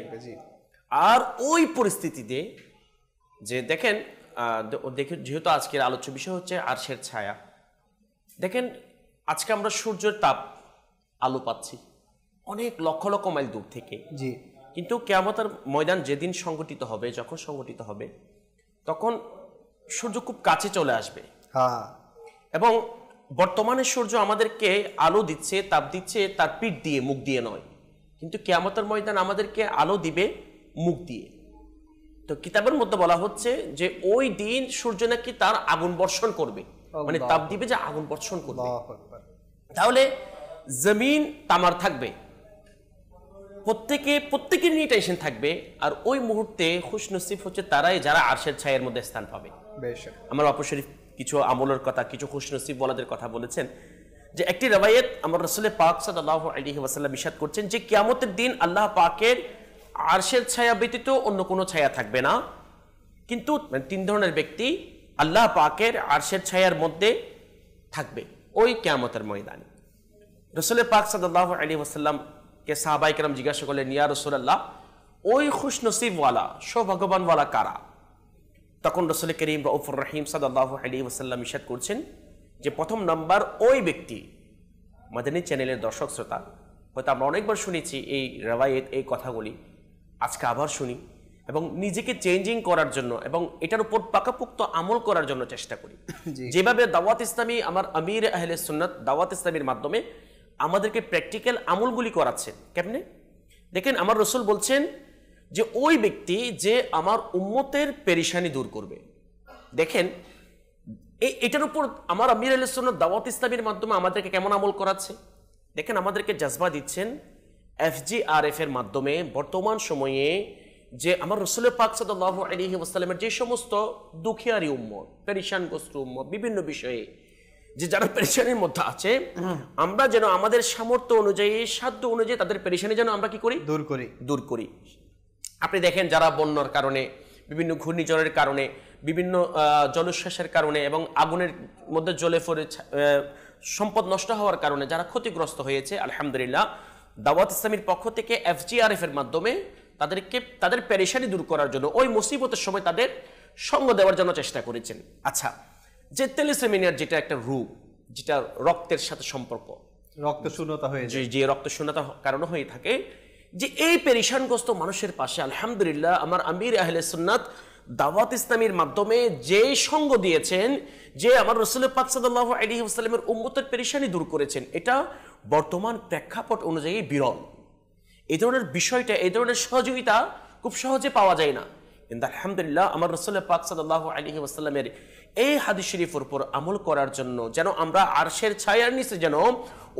আর ওই পরিস্থিতিতে যে দেখেন, যেহেতু আজকের আলোচ্য বিষয় হচ্ছে আরশের ছায়া, দেখেন আজকে আমরা সূর্যের তাপ, আলো পাচ্ছি অনেক লক্ষ লক্ষ মাইল দূর থেকে, জি, কিন্তু কিয়ামতের ময়দান যেদিন সংগঠিত হবে, যখন সংগঠিত হবে, তখন সূর্য খুব কাছে চলে আসবে। হ্যাঁ, এবং বর্তমানে সূর্য আমাদেরকে আলো দিচ্ছে, তাপ দিচ্ছে তার পিঠ দিয়ে, মুখ দিয়ে নয়, কিন্তু কিয়ামতের ময়দান আমাদেরকে আলো দিবে মুখ দিয়ে। তো কিতাবের মধ্যে বলা হচ্ছে যে ওই দিন সূর্য নাকি তার আগুন বর্ষণ করবে, মানে তাপ দিবে, যে আগুন বর্ষণ করবে। তাহলে জমিন তামার থাকবে, প্রত্যেকের নিয়ে টেনশন থাকবে। আর ওই মুহূর্তে খুশনসিব হচ্ছে তারাই যারা আরশের ছায়ার মধ্যে স্থান পাবে। আমার অপশরীফ কিছু আমলের কথা, কিছু খুশনসিব বলাদের কথা বলেছেন, যে একটি রওয়ায়াত আমার রাসূল পাক সাল্লাল্লাহু আলাইহি ওয়াসাল্লাম ইরশাদ করছেন যে কিয়ামতের দিন আল্লাহ পাকের আরশের ছায়া ব্যতীত অন্য কোনো ছায়া থাকবে না, কিন্তু তিন ধরনের ব্যক্তি আল্লাহ পাকের আরশের ছায়ার মধ্যে থাকবে ওই কিয়ামতের ময়দানে। রাসূল পাক সাল্লাল্লাহু আলাইহি ওয়াসাল্লামকে সাহাবায়ে কেরাম জিজ্ঞাসা করলেন, ইয়া রাসূলুল্লাহ, ওই খুশনসিবওয়ালা, সৌভাগ্যবানওয়ালা কারা? তখন রাসূল করিম রউফুর রহিম সাল্লাল্লাহু আলাইহি ওয়াসাল্লাম ইরশাদ করছেন যে প্রথম নাম্বার ওই ব্যক্তি, মাদানী চ্যানেলের দর্শক শ্রোতা, হয়তো আমরা অনেকবার শুনেছি এই রওয়ায়াত, এই কথাগুলি, আজকে আবার শুনি এবং নিজেকে চেঞ্জিং করার জন্য এবং এটার উপর পাকাপোক্ত আমল করার জন্য চেষ্টা করি। যেভাবে দাওয়াত ইসলামী, আমার আমির আহলে সুন্নাত দাওয়াত ইসলামীর মাধ্যমে আমাদেরকে প্র্যাকটিক্যাল আমলগুলি করাচ্ছেন। কেমনে? দেখেন, আমার রাসূল বলছেন যে ওই ব্যক্তি যে আমার উম্মতের পেরেশানি দূর করবে। দেখেন, এটার উপর আমার আমির আহলে সুন্নাত দাওয়াত ইসলামীর মাধ্যমে আমাদেরকে কেমন আমল করাচ্ছে। দেখেন, আমাদেরকে জজবা দিচ্ছেন FGRF এর মাধ্যমে বর্তমান সময়ে যে আমার রাসূল পাক সাল্লাল্লাহু আলাইহি ওয়াসাল্লামের যে সমস্ত দুখিয়ারি উম্মত, পেরেশানগ্রস্ত উম্মত, বিভিন্ন বিষয়ে যে যারা পেরেশানির মধ্যে আছে, আমরা যেন আমাদের সামর্থ্য অনুযায়ী, সাধ্য অনুযায়ী তাদের পেরেশানি যেন আমরা কি করি, দূর করি। আপনি দেখেন, যারা বন্যার কারণে, বিভিন্ন ঘূর্ণিঝড়ের কারণে, বিভিন্ন জলোচ্ছ্বাসের কারণে এবং আগুনের মধ্যে জ্বলে পড়ে সম্পদ নষ্ট হওয়ার কারণে যারা ক্ষতিগ্রস্ত হয়েছে, আলহামদুলিল্লাহ দাওয়াত ইসলামীর পক্ষ থেকে FGRF এর মাধ্যমে তাদের পেরেশানি দূর করার জন্য, ওই মুসিবতের সময় তাদের সঙ্গ দেওয়ার জন্য চেষ্টা করেছেন। আচ্ছা, যে থ্যালাসেমিয়ার যেটা একটা রোগ, যেটা রক্তের সাথে সম্পর্ক, রক্তশূন্যতা হয়ে যায়, যে রক্তশূন্যতার কারণে হয়ে থাকে, যে এই পেরেশানগ্রস্ত মানুষের পাশে আলহামদুলিল্লাহ আমার আমির আহলে সুন্নাত দাওয়াত ইসলামীর মাধ্যমে যে সঙ্গ দিয়েছেন, যে আমার রাসূল পাক সাল্লাল্লাহু আলাইহি ওয়াসাল্লামের উম্মতের পেরেশানি দূর করেছেন, এটা বর্তমান প্রেক্ষাপট অনুযায়ী বিরল। এই ধরনের বিষয়টা, এই ধরনের সহযোগিতা খুব সহজে পাওয়া যায় না। কিন্তু আলহামদুলিল্লাহ আমার রাসূল পাক সাল্লাল্লাহু আলাইহি ওয়াসাল্লামের এই হাদিস শরীফের উপর আমল করার জন্য যেন আমরা আরশের ছায়ার নিচে যেন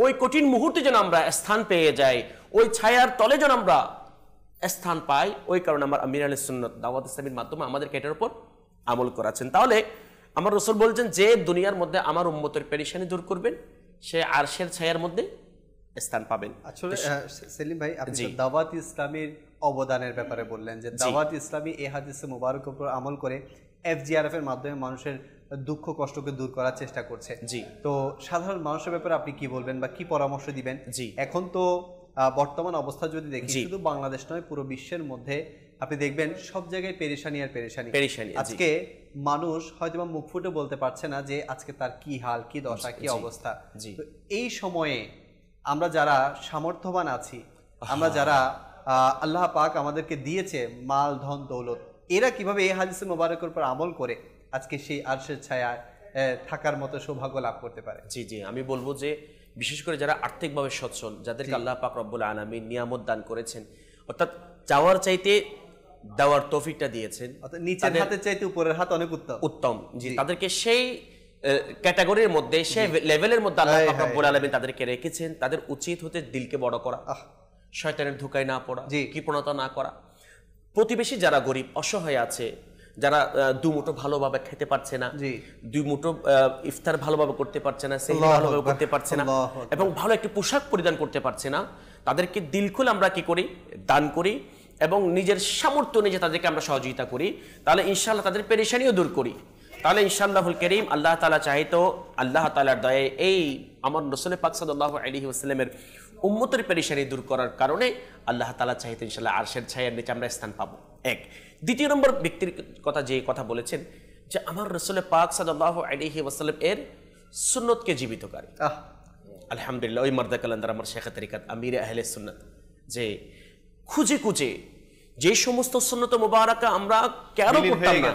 ওই কঠিন মুহূর্তে যেন আমরা স্থান পেয়ে যাই, ওই ছায়ার তলে যেন আমরা স্থান পাই, ওই কারণে আমার আমির আহলে সুন্নাত দাওয়াত ইসলামীর মাধ্যমে আমাদেরকে এটার উপর আমল করাচ্ছেন। তাহলে আমার রাসূল বলছেন যে দুনিয়ার মধ্যে আমার উম্মতের পেরেশানি দূর করবেন, সে আরশের ছায়ার মধ্যে স্থান পাবেন। আসলে সেলিম ভাই, আপনি দাওয়াত ইসলামীর অবদানের ব্যাপারে বললেন যে দাওয়াত ইসলামী এই হাদিসে মুবারকের উপর আমল করে FGRF এর মাধ্যমে মানুষের দুঃখ কষ্টকে দূর করার চেষ্টা করছে। জি। তো সাধারণ মানুষের ব্যাপারে আপনি কি বলবেন বা কি পরামর্শ দিবেন? জি। এখন তো বর্তমান অবস্থা যদি দেখি, শুধু বাংলাদেশ নয় পুরো বিশ্বের মধ্যে আপনি দেখবেন সব জায়গায় পেরেশানি আর পেরেশানি। আজকে মানুষ হয়তো মুখ ফুটে বলতে পারছে না যে আজকে তার কি হাল, কি দশা, কি অবস্থা। তো এই সময়ে আমরা যারা সামর্থ্যবান আছি, আমরা যারা আল্লাহ পাক আমাদেরকে দিয়েছে মাল, ধন, দৌলত, এরা কিভাবে এই হাদিসে মোবারকের উপর আমল করে আজকে সেই আরশের ছায়ায় থাকার মতো সৌভাগ্য লাভ করতে পারে? জি জি, আমি বলবো যে বিশেষ করে যারা আর্থিকভাবে সচ্ছল, যাদেরকে আল্লাহ পাক রব্বুল আলামিন নিয়ামত দান করেছেন, অর্থাৎ চাওয়ার চাইতে দেওয়ার তৌফিকটা দিয়েছেন, অর্থাৎ নিচের হাতের চাইতে উপরের হাত অনেক উত্তম। জি, তাদেরকে সেই ক্যাটাগরির মধ্যে, সেই লেভেলের মধ্যে আল্লাহ পাক রব্বুল আলামিন তাদেরকে রেখেছেন। তাদের উচিত হতে দিলকে বড় করা, শয়তানের ধোঁকায় না পড়া, কৃপণতা না করা। প্রতিবেশী যারা গরিব অসহায় আছে, যারা দুমুঠো ভালোভাবে খেতে পারছে না, দুই মুঠো ইফতার ভালোভাবে করতে পারছে না, সেহরি ভালোভাবে করতে পারছে না, এবং ভালো একটি পোশাক পরিধান করতে পারছে না, তাদেরকে দিল খুলে আমরা কি করি? দান করি, এবং নিজের সামর্থ্য নিজে তাদেরকে আমরা সহযোগিতা করি। তাহলে ইনশাআল্লাহ তাদের পেরেশানিও দূর করি। তাহলে ইনশাআল্লাহুল কারীম আল্লাহ তাআলা চাইতো আল্লাহ তাআলার দয়ায় এই আমার রাসূল পাক সাল্লাল্লাহু আলাইহি ওয়াসাল্লামের উম্মতের পেরেশানি দূর করার কারণে আল্লাহ তাআলা চাইতো ইনশাআল্লাহ আরশের ছায়ার নিচে আমরা স্থান পাবো। এক। দ্বিতীয় নম্বর ব্যক্তির কথা যে কথা বলেছেন যে আমার রাসূল পাক সাল্লাল্লাহু আলাইহি ওয়াসাল্লাম এর সুন্নতকে জীবিতকারী। আলহামদুলিল্লাহ, ওই মারদা কালান্দার আমার শেখ তরিকাত আমির আহলে সুন্নাত, যে খুঁজে খুঁজে যে সমস্ত সুন্নত মুবারাকা আমরা কেন করতাম না,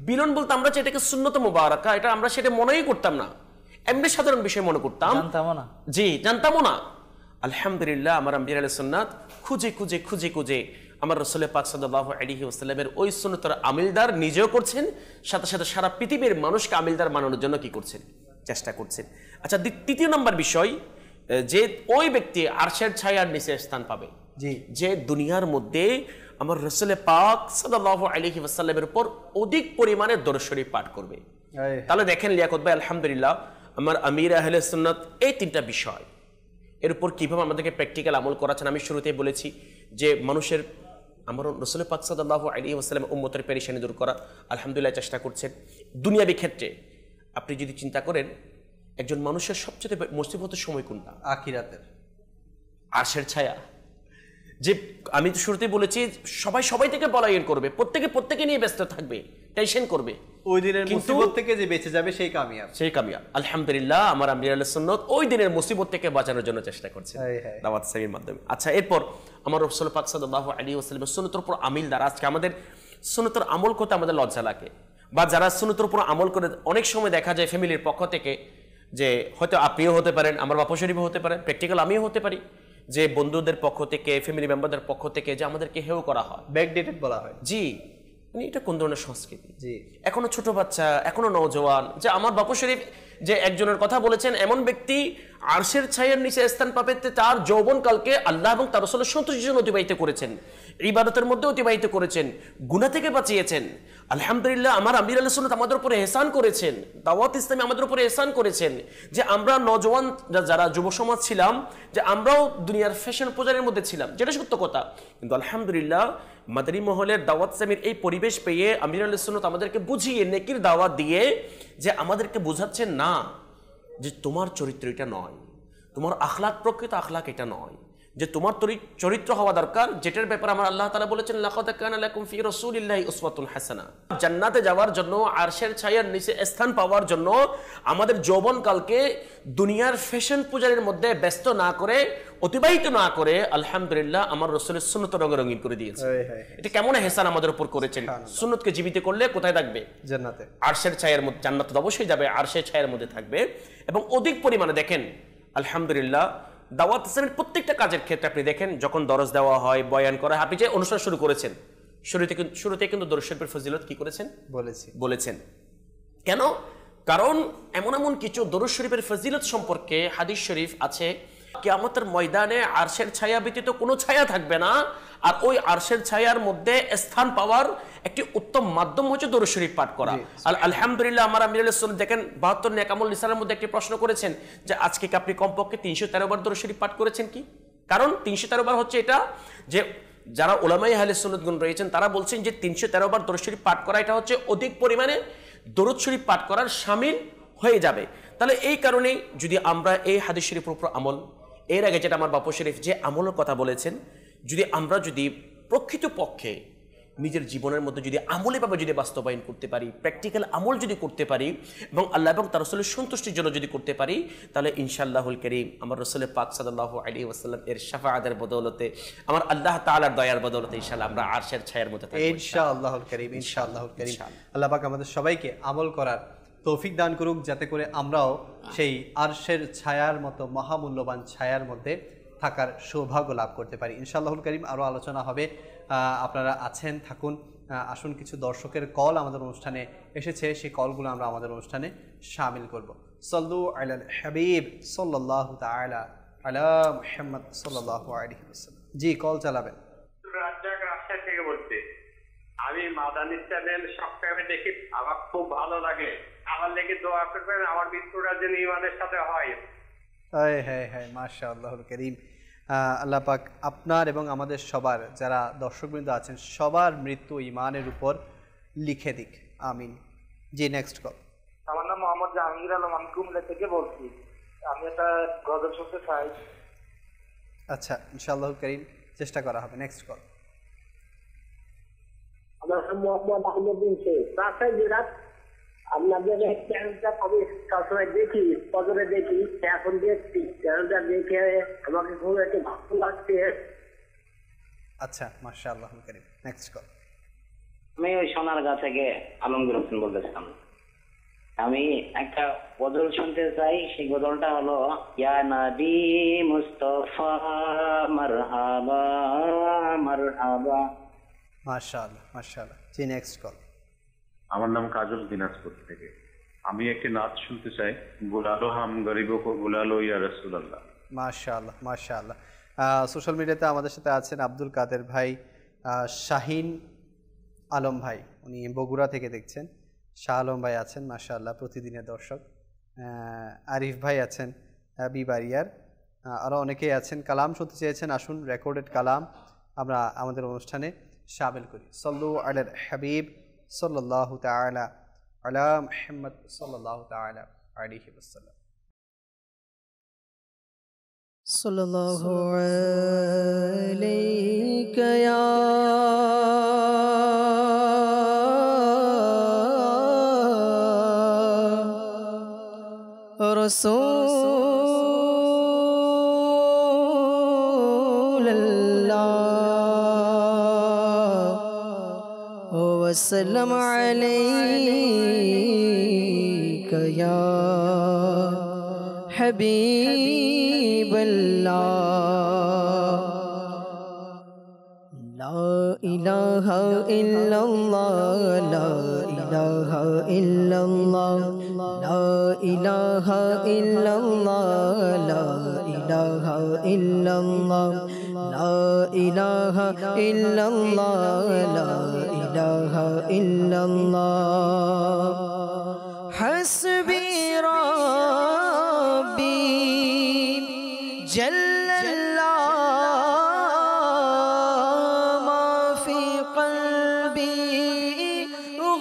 বিলন বলতে আমরা যে এটাকে সুন্নত মুবারাকা, এটা আমরা সেটা মনেই করতাম না, এমনি সাধারণ বিষয় মনে করতাম, জানতামও না। আলহামদুলিল্লাহ আমার আমির আহলে সুন্নাত খুঁজে খুঁজে খুঁজে খুঁজে আমার রাসূল পাক সাল্লাল্লাহু আলাইহি ওয়াসাল্লামের ওই সুন্নতের আমিলদার নিজেও করছেন, সাথে সাথে সারা পৃথিবীর মানুষকে আমিলদার বানানোর জন্য কি করছেন? চেষ্টা করছেন। আচ্ছা, তৃতীয় নম্বর বিষয় যে ওই ব্যক্তি আরশের ছায়ার নিচে স্থান পাবে, যে দুনিয়ার মধ্যে আমার রাসূল পাক সাল্লাল্লাহু আলাইহি ওয়াসাল্লামের উপর অধিক পরিমাণে দরুদ শরীফ পাঠ করবে। তাহলে দেখেন লিয়াকত ভাই, আলহামদুলিল্লাহ আমার আমির আহলে সুন্নাত এই তিনটা বিষয় এর উপর কিভাবে আমাদেরকে প্র্যাকটিক্যাল আমল করাচ্ছেন। আমি শুরুতেই বলেছি যে মানুষের আমার রাসূল পাক সাল্লাল্লাহু আলাইহি ওয়াসাল্লাম উম্মতের পেরেশানি দূর করা আলহামদুলিল্লাহ চেষ্টা করছেন। দুনিয়াবি ক্ষেত্রে আপনি যদি চিন্তা করেন একজন মানুষের সবচেয়ে মুসিবতের সময় কোনটা? আখিরাতের আরশের ছায়া। যে আমি তো শুরুতেই বলেছি সবাই থেকে পলায়ন করবে, প্রত্যেকে নিয়ে ব্যস্ত থাকবে, টেনশন করবে, ওই দিনের মুসিবত থেকে যে বেঁচে যাবে সেই কামিয়াব। আলহামদুলিল্লাহ আমার আমির আহলে সুন্নাত ওই দিনের মুসিবত থেকে বাঁচানোর জন্য চেষ্টা করছে দাওয়াত ইসলামীর মাধ্যমে। আচ্ছা, এরপর আমার রাসূল পাক সাল্লাল্লাহু আলাইহি ওয়াসাল্লামের সুন্নতের উপর আমিলদার। আজকে আমাদের সুন্নতের আমল করতে আমাদের লজ্জা লাগে, বা যারা সুন্নতের উপর আমল করে অনেক সময় দেখা যায় ফ্যামিলির পক্ষ থেকে, যে হয়তো আপনিও হতে পারেন, আমার বাপু শরীফও হতে পারেন, প্র্যাকটিক্যাল আমিও হতে পারি, যে বন্ধুদের পক্ষ থেকে, ফ্যামিলি মেম্বারদের পক্ষ থেকে যে আমাদেরকে হেয় করা হয়, ব্যাকডেটেড বলা হয়। জি, মানে এটা কোন ধরনের সংস্কৃতি? জি, এখনো ছোট বাচ্চা, এখনো নওজোয়ান, যে আমার বাপু শরীফ যে একজনের কথা বলেছেন, এমন ব্যক্তি আরশের ছায়ার নিচে স্থান পাবে তার যৌবনকালকে আল্লাহ এবং তার রাসূলের সন্তুষ্টির জন্য অতিবাহিত করেছেন, ইবাদতের মধ্যে অতিবাহিত করেছেন, গুনাহ থেকে বাঁচিয়েছেন। আলহামদুলিল্লাহ আমার আমির আহলে সুন্নাত আমাদের উপরে ইহসান করেছেন, দাওয়াত ইসলামী আমাদের উপরে ইহসান করেছেন, যে আমরা নওজোয়ান যারা যুব সমাজ ছিলাম, যে আমরাও দুনিয়ার ফ্যাশন প্রচারের মধ্যে ছিলাম, যেটা সত্য কথা। কিন্তু আলহামদুলিল্লাহ মাদানী মহলের দাওয়াত ইসলামীর এই পরিবেশ পেয়ে আমির আহলে সুন্নাত আমাদেরকে বুঝিয়ে নেকির দাওয়াত দিয়ে যে আমাদেরকে বোঝাচ্ছেন না যে তোমার চরিত্র এটা নয়, তোমার আখলাক প্রকৃত আখলাক এটা নয়, যে তোমার চরিত্র হওয়া দরকার, যেটার ব্যাপারে আমার আল্লাহ তাআলা বলেছেন লাকাদ কানা লাকুম ফি রাসূলিল্লাহি উসওয়াতুন হাসানাহ। জান্নাতে যাওয়ার জন্য, আরশের ছায়ার নিচে স্থান পাওয়ার জন্য আমাদের যৌবনকালকে দুনিয়ার ফ্যাশন পূজারের মধ্যে ব্যস্ত না করে, অতিবাহিত না করে, আলহামদুলিল্লাহ আমার রাসূলের সুন্নত রঙিন করে দিয়েছে। এটা কেমন ইহসান আমাদের উপর করেছেন। সুন্নতকে জীবিত করলে কোথায় থাকবে? জান্নাতে, আরশের ছায়ার মধ্যে। জান্নাতে অবশ্যই যাবে, আরশের ছায়ার মধ্যে থাকবে। এবং অধিক পরিমাণে দেখেন আলহামদুলিল্লাহ দাওয়াত ইসলামের প্রত্যেকটা কাজের ক্ষেত্রে আপনি দেখেন, যখন দরজ দেওয়া হয়, বয়ান করা হয়, আপনি যে অনুষ্ঠান শুরু করেছেন শুরুতে কিন্তু দরুদ শরীফের ফজিলত কি করেছেন? বলেছেন। কেন? কারণ এমন কিছু দরুদ শরীফের ফজিলত সম্পর্কে হাদিস শরীফ আছে, কিয়ামতের ময়দানে আরশের ছায়া ব্যতীত কোনো ছায়া থাকবে না, আর ওই আরশের ছায়ার মধ্যে স্থান পাওয়ার একটি উত্তম মাধ্যম হচ্ছে দরুদ শরীফ পাঠ করা। আলহামদুলিল্লাহ আমার আমিরুল ইসলাম দেখেন ৭২ নেকামুল নিসানের মধ্যে একটি প্রশ্ন করেছেন যে আজকে কি আপনি কমপক্ষে ৩১৩ বার দরুদ শরীফ পাঠ করেছেন কি? কারণ ৩১৩ বার হচ্ছে এটা যে যারা উলামায়ে আহলে সুন্নাতগণ রয়েছেন তারা বলছেন যে ৩১৩ বার দরুদ শরীফ পাঠ করা এটা হচ্ছে অধিক পরিমাণে দরুদ শরীফ পাঠ করার শামিল হয়ে যাবে। তাহলে এই কারণেই যদি আমরা এই হাদিস শরীফের উপর আমল, এর আগে যেটা আমার বাপু শরীফ যে আমলের কথা বলেছেন, আমরা যদি প্রকৃত পক্ষে নিজের জীবনের মধ্যে যদি আমলিভাবে যদি বাস্তবায়ন করতে পারি, প্র্যাকটিক্যাল আমল যদি করতে পারি এবং আল্লাহ এবং তার রাসূলের সন্তুষ্টির জন্য যদি করতে পারি, তাহলে ইনশাআল্লাহুল কারীম আমার রাসূল পাক সাল্লাল্লাহু আলাইহি ওয়াসাল্লাম এর শাফাআতের বদৌলতে, আমার আল্লাহ তাআলার দয়ার বদৌলতে ইনশাআল্লাহ আমরা আরশের ছায়ার মধ্যে থাকব ইনশাআল্লাহুল কারীম। ইনশাআল্লাহুল কারীম। আল্লাহ পাক আমাদের সবাইকে আমল করার তৌফিক দান করুক, যাতে করে আমরাও সেই আরশের ছায়ার মতো মহামূল্যবান ছায়ার মধ্যে থাকার সৌভাগ্য লাভ করতে পারি ইনশাআল্লাহুল কারীম। আরও আলোচনা হবে, আপনারা আছেন, থাকুন। আসুন, কিছু দর্শকের কল আমাদের অনুষ্ঠানে এসেছে, সেই কলগুলো আমরা আমাদের অনুষ্ঠানে শামিল করব। সাল্লু আলাল হাবিব সাল্লাল্লাহু তাআলা আলা মুহাম্মদ সাল্লাল্লাহু আলাইহি ওয়াসাল্লাম। জি, কল চালাবেন। রাজশাহী থেকে বলছি। আমি মাদানী চ্যানেল সবসময় দেখি, আমার খুব ভালো লাগে। আমার লেগে দোয়া করবেন, আমার মৃত্যুটা যেন ঈমানের সাথে হয়। হ্যাঁ, মাশাআল্লাহুল কারীম। আল্লাহ পাক আপনার এবং আমাদের সবার, যারা দর্শকবৃন্দ আছেন, সবার মৃত্যু ঈমানের উপর লিখে দিক, আমিন। জি, নেক্সট কল। আমার নাম মোহাম্মদ জাহাঙ্গীর আলম, আমি কুমিল্লা থেকে বলছি। আমি একটা গজল শুনতে চাই। আচ্ছা, ইনশাআল্লাহুল কারীম, চেষ্টা করা হবে। Next call. আমার নাম মোহাম্মদ আহমদুদ্দিন শেখ, রাজশাহী জেলা। আপনাদের চ্যানেলটা আমি সবসময় দেখি, ফজরে দেখি, এখন দেখছি। চ্যানেলটা দেখে আমাকে খুব একটু ভালো লাগছে। আচ্ছা, মাশাআল্লাহুল কারীম। Next call. আমি ওই সোনারগাঁ থেকে আলমগীর হোসেন বলতেছিলাম। আমি একটা গজল শুনতে চাই, সেই গজলটা হলো ইয়া নবী মুস্তাফা মারহাবা মারহাবা। মাশাআল্লাহ। জি, নেক্সট কল। আমার নাম কাজল, দিনাজপুর থেকে। আমি একটি নাচ শুনতে চাই, বুলালো হাম গরিবো কো বুলালো ইয়া রাসূলুল্লাহ। মাশাআল্লাহ। সোশ্যাল মিডিয়াতে আমাদের সাথে আছেন আব্দুল কাদের ভাই, শাহিন আলম ভাই, উনি বগুড়া থেকে দেখছেন। শাহ আলম ভাই আছেন, মাশাআল্লাহ, প্রতিদিনের দর্শক। আরিফ ভাই আছেন বিবারিয়ার, আরও অনেকেই আছেন। কালাম শুনতে চেয়েছেন, আসুন রেকর্ডেড কালাম আমরা আমাদের অনুষ্ঠানে শামিল করি। সাল্লু আলাল হাবিব সাল্লাল্লাহু তাআলা আলা মুহাম্মদ সাল্লাল্লাহু তাআলা আলাইহি ওয়াসাল্লাম। সাল্লাল্লাহু আলাইকা ইয়া রাসূলুল্লাহ ওয়া সাল্লাম আলাইকা ইয়া হাবিবাল্লাহ। লা ইলাহা ইল্লাল্লাহ, লা ইলাহা ইল্লাল্লাহ, লা ইলাহা ইল্লাল্লাহ, লা ইলাহা ইল্লাল্লাহ, লা ইলাহা ইল্লাল্লাহ, লা ইলাহা ইল্লাল্লাহ। হাসবি রাব্বি জাল্লাল্লাহ মা ফি কলবি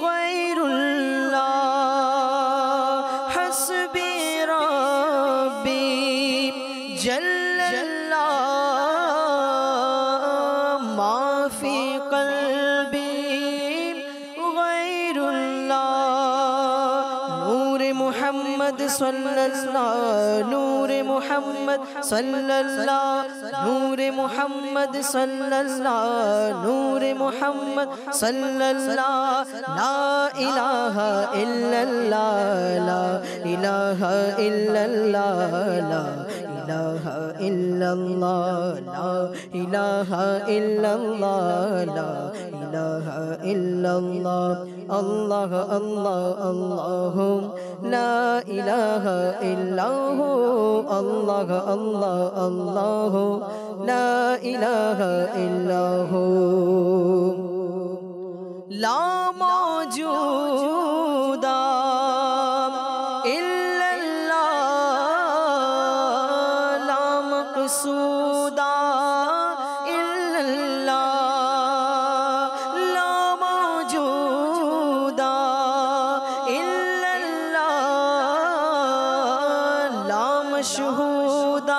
গায়রুল্লাহ। হাসবি রাব্বি জাল্লাল্লাহ محمد صلی اللہ نور محمد صلی اللہ نور محمد صلی اللہ نور محمد صلی اللہ لا الہ الا اللہ لا الہ الا اللہ لا الہ الا اللہ لا الہ الا اللہ لا الہ الا اللہ اللہ اللہ اللہ لا الہ الا ہو اللہ اللہ اللہ لا الہ الا ہو لا موجود الا اللہ لا مقصود الا اللہ لا موجود الا اللہ لا مشہود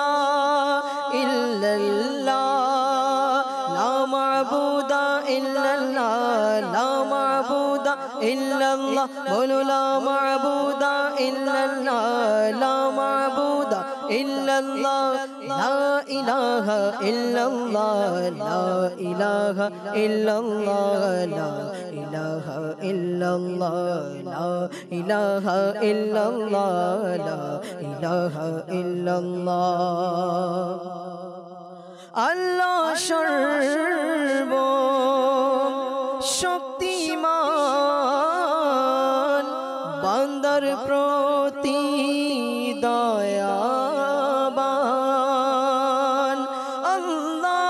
الا اللہ لا معبود الا اللہ لا معبود الا اللہ بولو لا معبود الا اللہ لا معبود الا اللہ لا الہ الا اللہ لا الہ الا اللہ لا الہ الا اللہ لا الہ الا اللہ لا الہ الا اللہ আল্লাহ সর্ব শক্তিমান বান্দার প্রতি দয়াবান আল্লাহ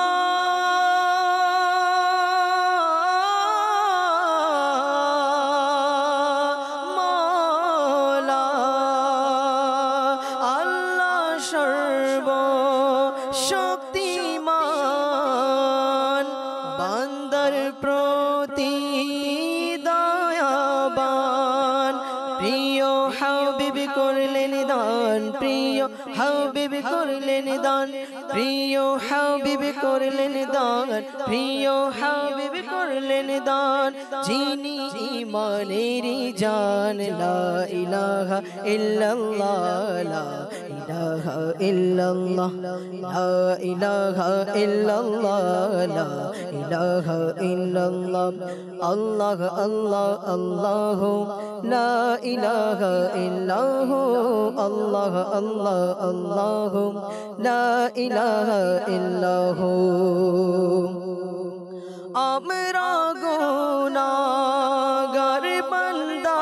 মাওলা আল্লাহ সর্ব শক্তিমান বান্দার প্রতি দয়াবান প্রিয় হাবিব করলেন দান প্রিয় হাবিব করলেন দান প্রিয় হাবিব করলেন দান প্রিয় হাবিব করলেন দান যিনি ঈমানের জান লা ইলাহা ইল্লাল্লাহ লা ইলাহা ইল্লাল্লাহ লা ইলাহা ইল্লাল্লাহ লা ইলাহা ইল্লাল্লাহ আল্লাহ আল্লাহ আল্লাহ লা ইলাহা ইল্লাহু আল্লাহ আল্লাহ আল্লাহ লা ইলাহা ইল্লাহু আমরা গুনাহগার বান্দা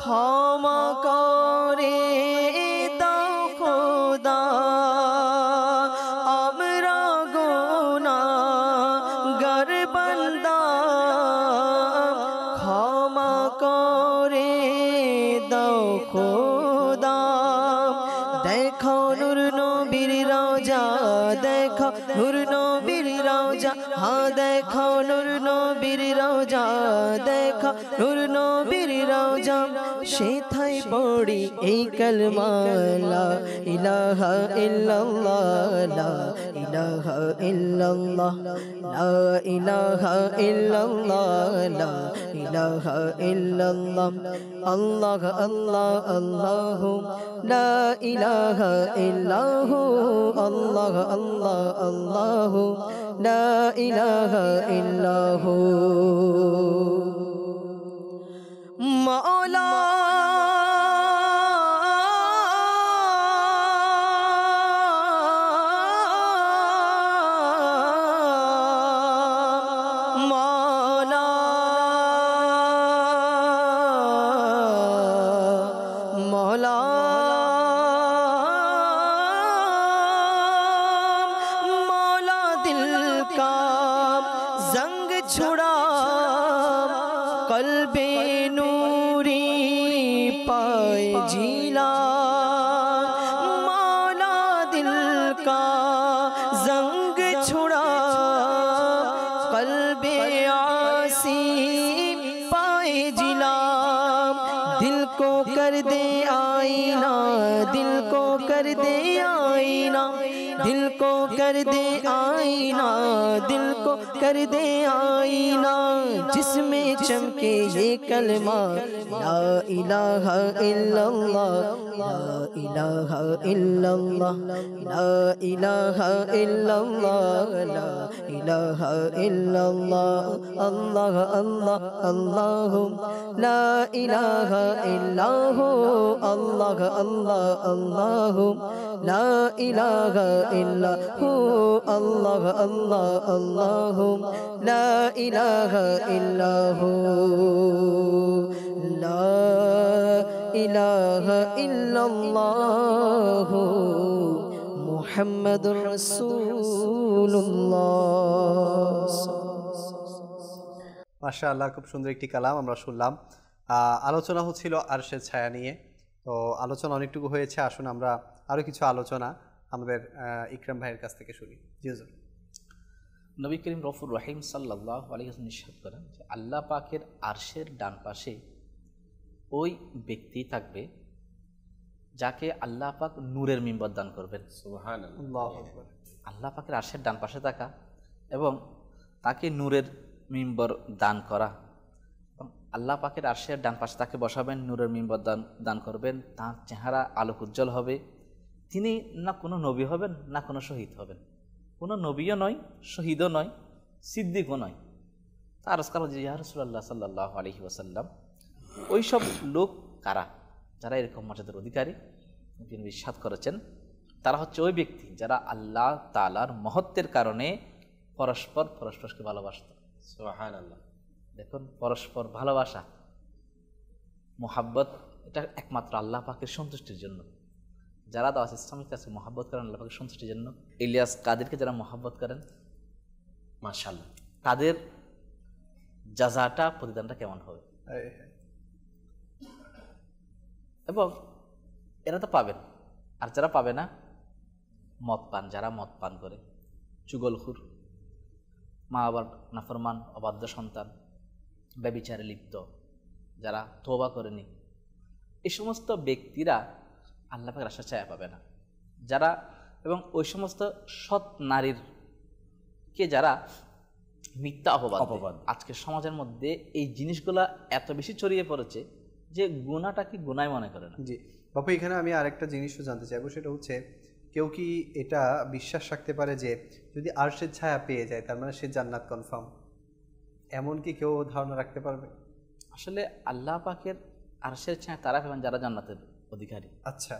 ক্ষমা করে দাও খোদা আমরা গুনাহগার বান্দা ক্ষমা করে দাও খোদা দেখো নূর নবীর রওজা দেখো নূর নবীর রওজা হ্যাঁ দেখো নূর নবীর রওজা দেখো নূর নবীর রওজা সেথায় পড়ি এই কালমা লা ইলাহা ইল্লাল্লাহ লা ইলাহা ইল্লাল্লাহ লা ইলাহা ইল্লাল্লাহ লা ইলাহা ইল্লাল্লাহ আল্লাহ আল্লাহ আল্লাহ লা ইলাহা ইল্লাহু আল্লাহ আল্লাহ আল্লাহ লা ইলাহা ইল্লাহু মাওলা قلبِ نوری پائے جیلا مولا دل کا زنگ چھڑا قلبِ عاصی پائے جیلا دل کو کر دے آئینہ دل کو کر دے آئینہ दिल को कर दे आईना, दिल को कर दे आईना, जिसमें चमके ये कलमा ला इलाहा इल्लल्लाह, ला इलाहा इल्लल्लाह, ला इलाहा इल्लल्लाह, ला इलाहा इल्लल्लाह, अल्लाह अल्लाह अल्लाह, ला इलाहा इल्लाहु, अल्लाह अल्लाह अल्लाह, ला इलाहा इल्लाहु, अल्लाह अल्लाह अल्लाह, ला इलाहा इल्लाहु, ला इलाहा इल्लल्लाह, मुहम्मदुर রাসূলুল্লাহ। মাশাআল্লাহ, খুব সুন্দর একটি কালাম আমরা শুনলাম। আলোচনা হচ্ছিল আরশের ছায়া নিয়ে। তো আলোচনা অনেকটুকু হয়েছে, আসুন আমরা আরও কিছু আলোচনা আমাদের ইকরাম ভাইয়ের কাছ থেকে শুনি। জি হুজুর। নবী করিম রফুর রহিম সাল্লাল্লাহু আলাইহি ওয়াসাল্লাম ইরশাদ করেন যে আল্লাহ পাকের আরশের ডান পাশে ওই ব্যক্তি থাকবে যাকে আল্লাহ পাক নূরের মিম্বর দান করবেন। সুবহানাল্লাহ। আল্লাহু আকবার। আল্লাহ পাকের আরশের ডান পাশে থাকা এবং তাকে নূরের মিম্বর দান করা, এবং আল্লাহ পাকের আরশের ডান পাশে তাকে বসাবেন, নূরের মিম্বর দান করবেন, তার চেহারা আলোক উজ্জ্বল হবে। তিনি না কোনো নবী হবেন না কোনো শহীদ হবেন, কোনো নবীও নয়, শহীদও নয়, সিদ্দিকও নয়। তার আজকাল যে ইয়া রাসূলুল্লাহ সাল্লাল্লাহু আলাইহি ওয়াসাল্লাম, ওই সব লোক কারা যারা এরকম মর্যাদার অধিকারী? তিনি ইরশাদ করেছেন তারা হচ্ছে ওই ব্যক্তি যারা আল্লাহ তাআলার মহত্বের কারণে পরস্পরকে ভালোবাসত। সুবহানাল্লাহ। দেখুন, পরস্পর ভালোবাসা, মোহাব্বত, এটা একমাত্র আল্লাহ পাকের সন্তুষ্টির জন্য। যারা দাওয়াত ইসলামের কাছে মহাব্বত করেন আল্লাহ পাকের সন্তুষ্টির জন্য, ইলিয়াস কাদেরকে যারা মহাব্বত করেন, মাশাআল্লাহ, তাদের জাযাটা, প্রতিদানটা কেমন হবে? এবং এরা তো পাবেন, আর যারা পাবে না, মদ পান, যারা মদ পান করে, চুগলখুর, মা বাবার নাফরমান, অবাধ্য সন্তান, ব্যভিচারে লিপ্ত, যারা তওবা করেনি, এই সমস্ত ব্যক্তিরা আল্লাহ পাকের আশা ছায়া পাবে না। যারা, এবং ওই সমস্ত সৎ নারীর কে যারা মিথ্যা অপবাদ, আজকে সমাজের মধ্যে এই জিনিসগুলা এত বেশি ছড়িয়ে পড়েছে যে গুনাহটাকে গুনাহ মনে করে না। জি বাপু, এখানে আমি আরেকটা জিনিসও জানতে চাইবো, সেটা হচ্ছে কেউ কি এটা বিশ্বাস রাখতে পারে যে যদি আরশের ছায়া পেয়ে যায় তার মানে সে জান্নাত কনফার্ম? এমন কি কেউ ধারণা রাখতে পারবে? আসলে আল্লাহ পাকের আরশের ছায়া তারা পাবেন যারা জান্নাতের অধিকারী। আচ্ছা,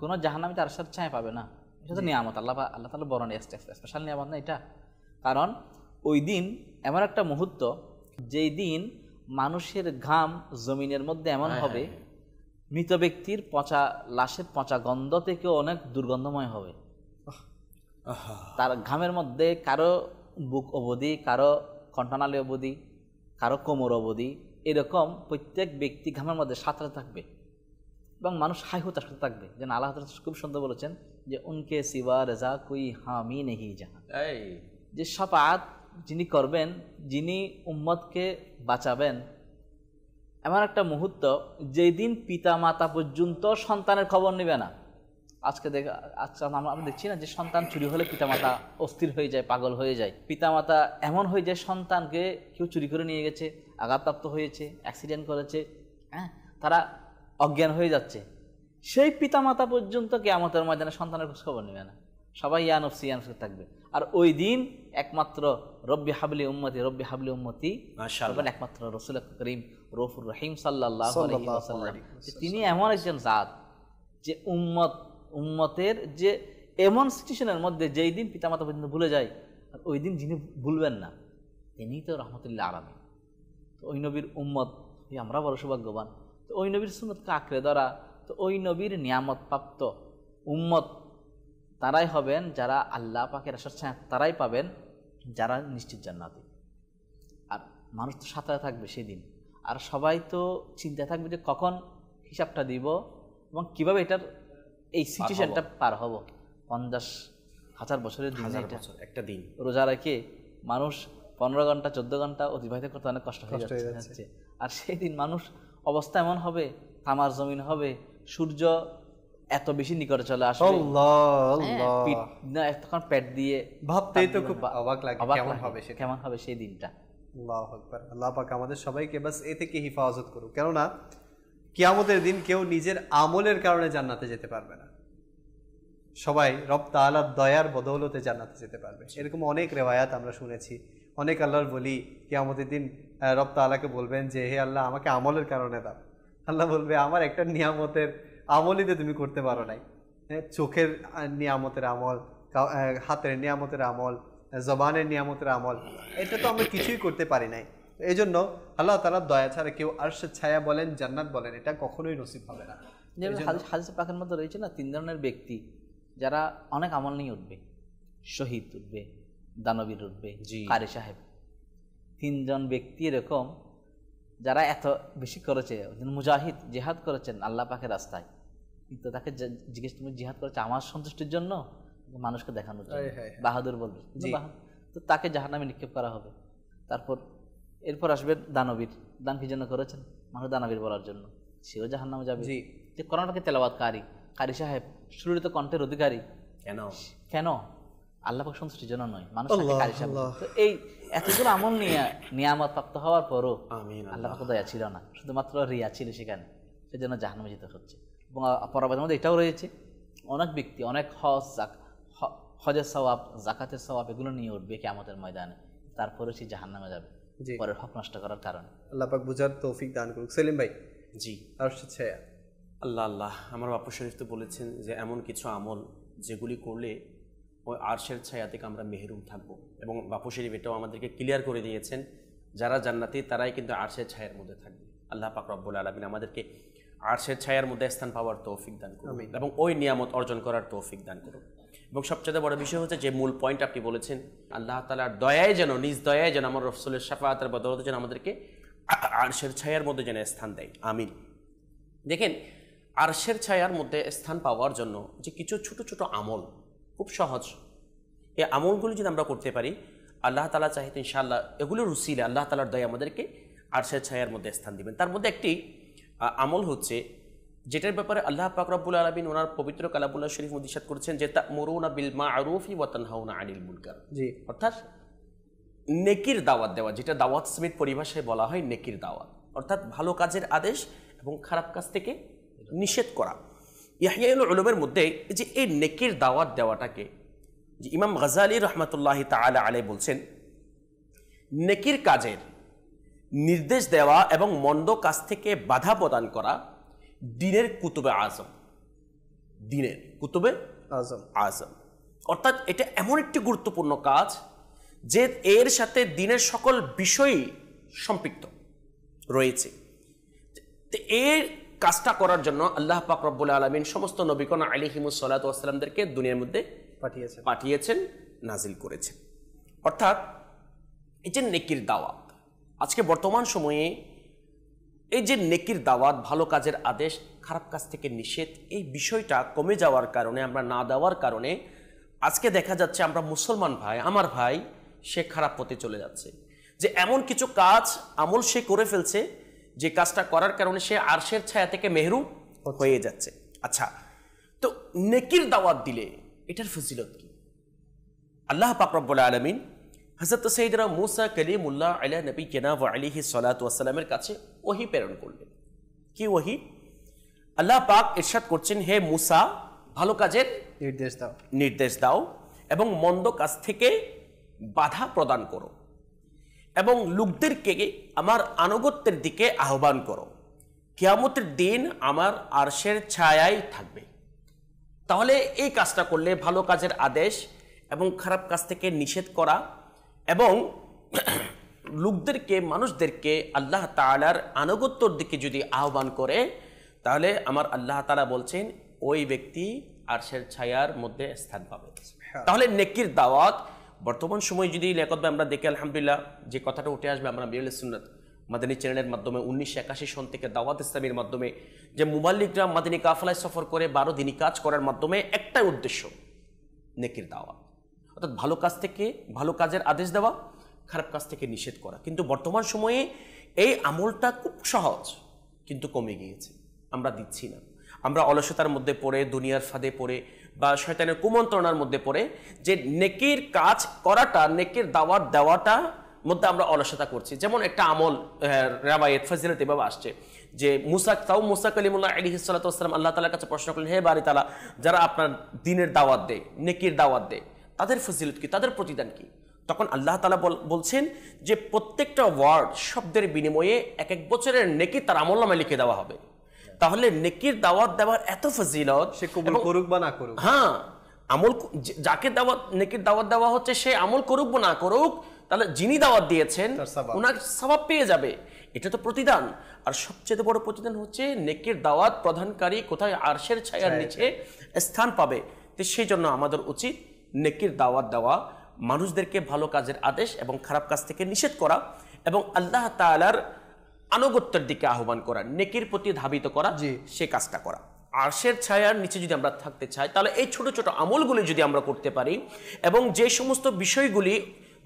কোনো জাহান্নামী তো আরশের ছায়া পাবে না। এটা তো নিয়ামত, আল্লাহ তাআলা বড় স্পেশাল নিয়ামত না এটা। কারণ ওই দিন এমন একটা মুহূর্ত, যেই দিন মানুষের ঘাম জমিনের মধ্যে এমন হবে, মৃত ব্যক্তির পচা লাশের পচা গন্ধ থেকে অনেক দুর্গন্ধময় হবে। তার ঘামের মধ্যে কারো বুক অবধি, কারো কণ্ঠনালী অবধি, কারো কোমর অবধি, এরকম প্রত্যেক ব্যক্তি ঘামের মধ্যে সাঁতরে থাকবে এবং মানুষ হাই হতাশ করতে থাকবে। যেন আল্লাহ খুব সুন্দর বলেছেন যে উনকে সিওয়া রেজা কুই হামি নেহি জাহা, যে শাফাআত যিনি করবেন, যিনি উম্মতকে বাঁচাবেন, এমন একটা মুহূর্ত যেই দিন পিতা মাতা পর্যন্ত সন্তানের খবর নেবে না। আজকে আমরা দেখছি না যে সন্তান চুরি হলে পিতামাতা অস্থির হয়ে যায়, পাগল হয়ে যায়। পিতামাতা এমন হয়ে যায় সন্তানকে কেউ চুরি করে নিয়ে গেছে, আঘাতপ্রাপ্ত হয়েছে, অ্যাক্সিডেন্ট করেছে, তারা অজ্ঞান হয়ে যাচ্ছে। সেই পিতামাতা পর্যন্ত কিয়ামতের ময়দানে সন্তানের খোঁজ খবর নেবে না, সবাই ইয়া নফসি থাকবে। আর ওই দিন একমাত্র রব্বি হাবলি উম্মতি একমাত্র রাসূল করিম রউফুর রহিম সাল্লাল্লাহু আলাইহি ওয়াসাল্লাম, তিনি এমন একজন জাত যে উম্মতের যে এমন সিচুয়েশনের মধ্যে যেই দিন পিতামাতা পর্যন্ত ভুলে যায়, আর ওই দিন যিনি ভুলবেন না তিনিই তো রহমতুল্লাহ আলামিন। তো ওই নবীর উম্মত আমরা বড় সৌভাগ্যবান। তো ওই নবীর সুন্নতকে আঁকড়ে ধরা, তো ওই নবীর নিয়ামত প্রাপ্ত উম্মত তারাই হবেন যারা আল্লাহ পাকের আশার ছায়া তারাই পাবেন, যারা নিশ্চিত জান্নাতি। আর মানুষ তো সাঁতরে থাকবে সেদিন, আর সবাই তো চিন্তা থাকবে যে কখন হিসাবটা দিব এবং কিভাবে এটার এই সিচুয়েশনটা পার হব। 50,000 বছরের দিন, একটা দিন রোজা রেখে মানুষ 15 ঘন্টা 14 ঘন্টা অতিবাহিত করতে অনেক কষ্ট হয়ে যাচ্ছে। আর সেই দিন মানুষ অবস্থা এমন হবে, তামার জমিন হবে, সূর্য এত বেশি নিকটে চলে আসবে, তখন পেট দিয়ে ভাবতেই তো খুব অবাক লাগে কেমন হবে সেটা, কেমন হবে সেই দিনটা। আল্লাহু আকবার। আল্লাহ পাক আমাদের সবাইকে বাস এ থেকে হিফাজত করুক, কেননা কিয়ামতের দিন কেউ নিজের আমলের কারণে জান্নাতে যেতে পারবে না, সবাই রব তাআলার দয়ার বদৌলতে জান্নাতে যেতে পারবে। এরকম অনেক রেওয়ায়াত আমরা শুনেছি, অনেক আল্লাহর বলি কিয়ামতের দিন রব তাআলাকে বলবেন যে হে আল্লাহ আমাকে আমলের কারণে দাও। আল্লাহ বলবে আমার একটা নিয়ামতের আমলই তো তুমি করতে পারো নাই, চোখের নিয়ামতের আমল, হাতের নিয়ামতের আমল, জবানের নিয়ামতের আমল, এটা তো আমরা কিছুই করতে পারি নাই। এই জন্য আল্লাহ তাআলার দয়া ছাড়া কেউ আরশের ছায়া বলেন জান্নাত বলেন এটা কখনোই নসিব হবে না। হাদিসে পাকের মধ্যে রয়েছে না, 3 ধরনের ব্যক্তি যারা অনেক আমল নিয়ে উঠবে, শহীদ উঠবে, দানবীর উঠবে, কারি সাহেব। 3 জন ব্যক্তি এরকম যারা এত বেশি করেছে, মুজাহিদ জিহাদ করেছেন আল্লাহ পাকের রাস্তায়, কিন্তু তাকে জিজ্ঞেস তুমি জিহাদ করেছে আমার সন্তুষ্টির জন্য, মানুষকে দেখানোর জন্য, বাহাদুর বলবে, তো তাকে জাহান্নামে নিক্ষেপ করা হবে। তারপর এরপর আসবে দানবীর, দান কি জন্য করেছেন, মানুষ দানবীর বলার জন্য, সেও জাহান্নামে যাবে। যে কোরআনকে তেলাওয়াতকারী, কারি সাহেব, সুরিত কণ্ঠের অধিকারী, কেন আল্লাহ পাক সন্তুষ্টির জন্য নয়, মানুষ তাকে কারি সাহেব। তো এই এতগুলো আমল নিয়ে নিয়ামত প্রাপ্ত হওয়ার পরও আল্লাহ পাক দয়া ছিল না, শুধুমাত্র রিয়া ছিল সেখানে, সেজন্য জাহান্নামে যেতে হচ্ছে। এবং পরবর্তীর মধ্যে এটাও রয়েছে, অনেক ব্যক্তি অনেক হজের সওয়াব, যাকাতের সওয়াব এগুলো নিয়ে উঠবে কিয়ামতের ময়দানে, তারপরে সে জাহান্নামে যাবে পরের হক নষ্ট করার কারণে। আল্লাহ পাক বুঝার তৌফিক দান করুক। সেলিম ভাই। জি, আরশের ছায়া। আল্লাহ আল্লাহ, আমার বাপু শরীফ তো বলেছেন যে এমন কিছু আমল যেগুলি করলে ওই আরশের ছায়া থেকে আমরা মেহরুম থাকবো, এবং বাপু শরীফ এটাও আমাদেরকে ক্লিয়ার করে দিয়েছেন যারা জান্নাতি তারাই কিন্তু আরশের ছায়ার মধ্যে থাকবে। আল্লাহ পাক রব্বুল আলামিন আমাদেরকে আরশের ছায়ার মধ্যে স্থান পাওয়ার তৌফিক দান করুন এবং ওই নিয়ামত অর্জন করার তৌফিক দান করুন। এবং সবচেয়ে বড় বিষয় হচ্ছে যে মূল পয়েন্ট আপনি বলেছেন, আল্লাহ তাআলার দয়ায় যেন, নিজ দয়ায় যেন আমার রাসূলের শাফাআতের বদৌলতে যেন আমাদেরকে আরশের ছায়ার মধ্যে যেন স্থান দেয়, আমিন। দেখেন, আরশের ছায়ার মধ্যে স্থান পাওয়ার জন্য যে কিছু ছোট ছোট আমল খুব সহজ, এই আমলগুলি যদি আমরা করতে পারি আল্লাহ তাআলা চাইতে ইনশাআল্লাহ এগুলোর উসিলা আল্লাহ তাআলার দয়া আমাদেরকে আরশের ছায়ার মধ্যে স্থান দিবেন। তার মধ্যে একটি আমল হচ্ছে যেটার ব্যাপারে আল্লাহ পাক রব্বুল আলামিন ওনার পবিত্র কালামুল্লাহ শরীফ মধ্যে ইরশাদ করেছেন যে তা'মুরুনা বিল মা'রুফি ওয়া তানহাউনা আনিল মুনকার। জি, অর্থাৎ নেকির দাওয়াত দেওয়া, যেটা দাওয়াত ইসলামিক পরিভাষায় বলা হয় নেকির দাওয়াত, অর্থাৎ ভালো কাজের আদেশ এবং খারাপ কাজ থেকে নিষেধ করা। ইহইয়াউল উলুমের মধ্যে যে এই নেকির দাওয়াত দেওয়াটাকে যে ইমাম গাযালি রাহমাতুল্লাহি তাআলা আলাইহি বলছেন, নেকির কাজের নির্দেশ দেওয়া এবং মন্দ কাজ থেকে বাধা প্রদান করা দ্বীনের কুতুবে আজম, দ্বীনের কুতুবে আজম, অর্থাৎ এটা এমন একটি গুরুত্বপূর্ণ কাজ যে এর সাথে দ্বীনের সকল বিষয়ই সম্পৃক্ত রয়েছে। এর কাজটা করার জন্য আল্লাহ পাক রব্বুল আলামিন সমস্ত নবীগণ আলাইহিমুস সালাতু ওয়াস সালামদেরকে দুনিয়ার মধ্যে পাঠিয়েছেন, নাজিল করেছেন। অর্থাৎ এই যে নেকির দাওয়াত, আজকে বর্তমান সময়ে এই যে নেকির দাওয়াত, ভালো কাজের আদেশ, খারাপ কাজ থেকে নিষেধ, এই বিষয়টা কমে যাওয়ার কারণে, আমরা না দেওয়ার কারণে আজকে দেখা যাচ্ছে আমরা মুসলমান ভাই, আমার ভাই সে খারাপ পথে চলে যাচ্ছে, যে এমন কিছু কাজ আমল সে করে ফেলছে যে কাজটা করার কারণে সে আরশের ছায়া থেকে মেহরুম হয়ে যাচ্ছে। আচ্ছা, তো নেকির দাওয়াত দিলে এটার ফজিলত কি? আল্লাহ পাক রব্বুল আলামিন হযরত সাইয়েদনা মুসা কালিমুল্লাহ আলা নবিয়িনা ওয়া আলাইহিস সালাতু ওয়াস সালামের কাছে ওহী প্রেরণ করলেন। কি ওহী? আল্লাহ পাক ইরশাদ করছেন, হে মুসা, ভালো কাজের নির্দেশ দাও এবং মন্দ কাজ থেকে বাধা প্রদান করো এবং লোকদেরকে আমার আনুগত্যের দিকে আহ্বান করো, কিয়ামতের দিন আমার আরশের ছায়ায় থাকবে। তাহলে এই কাজটা করলে, ভালো কাজের আদেশ এবং খারাপ কাজ থেকে নিষেধ করা এবং লোকদেরকে, মানুষদেরকে আল্লাহ তাআলার আনুগত্যের দিকে যদি আহ্বান করে, তাহলে আমার আল্লাহ তাআলা বলছেন ওই ব্যক্তি আরশের ছায়ার মধ্যে স্থান পাবে। তাহলে নেকির দাওয়াত বর্তমান সময় যদি লেখত আমরা দেখি, আলহামদুলিল্লাহ যে কথাটা উঠে আসবে, আমরা মিরাল সুন্নাত মাদানী চ্যানেলের মাধ্যমে 1981 সন থেকে দাওয়াত ইসলামীর মাধ্যমে যে মুবাল্লিগরা মাদানী কাফেলায় সফর করে 12 দিনই কাজ করার মাধ্যমে একটাই উদ্দেশ্য, নেকির দাওয়াত, অর্থাৎ ভালো কাজ থেকে, ভালো কাজের আদেশ দেওয়া, খারাপ কাজ থেকে নিষেধ করা। কিন্তু বর্তমান সময়ে এই আমলটা খুব সহজ, কিন্তু কমে গিয়েছে, আমরা দিচ্ছি না। আমরা অলসতার মধ্যে পড়ে, দুনিয়ার ফাঁদে পড়ে বা শয়তানের কুমন্ত্রণার মধ্যে পড়ে যে নেকির কাজ করাটা, নেকির দাওয়াত দেওয়াটা মধ্যে আমরা অলসতা করছি। যেমন একটা আমল রাবায়েত ফজিলত এভাবে আসছে যে মুসা কালিমুল্লাহ আলাইহিস সালাতু ওয়াস সালাম আল্লাহ তাআলার কাছে প্রশ্ন করলেন, হে বারি তাআলা, যারা আপনার দ্বীনের দাওয়াত দেয়, নেকির দাওয়াত দেয়, তাদের ফজিলত কি, তাদের প্রতিদান কি? তখন আল্লাহ তাআলা বলছেন যে প্রত্যেকটা ওয়ার্ড, শব্দের বিনিময়ে এক এক বছরের নেকি তার আমলনামায় লিখে দেওয়া হবে। তাহলে নেকির দাওয়াত দেওয়ার এত ফজিলত, সে কবুল করুক বা না করুক, হ্যাঁ, আমল যাকে দাওয়াত, নেকির দাওয়াত দেওয়া হচ্ছে, সে আমল করুক বা না করুক, তাহলে যিনি দাওয়াত দিয়েছেন ওনার সওয়াব পেয়ে যাবে। এটা তো প্রতিদান। আর সবচেয়ে বড় প্রতিদান হচ্ছে নেকির দাওয়াত প্রদানকারী কোথায়? আরশের ছায়ার নিচে স্থান পাবে। তো সেই জন্য আমাদের উচিত নেকির দাওয়াত দেওয়া, মানুষদেরকে ভালো কাজের আদেশ এবং খারাপ কাজ থেকে নিষেধ করা, এবং আল্লাহ তাআলার আনুগত্যের দিকে আহ্বান করা, নেকির প্রতি ধাবিত করা, সে কাজটা করা। আরশের ছায়ার নিচে যদি আমরা থাকতে চাই, তাহলে এই ছোট ছোট আমলগুলি যদি আমরা করতে পারি, এবং যে সমস্ত বিষয়গুলি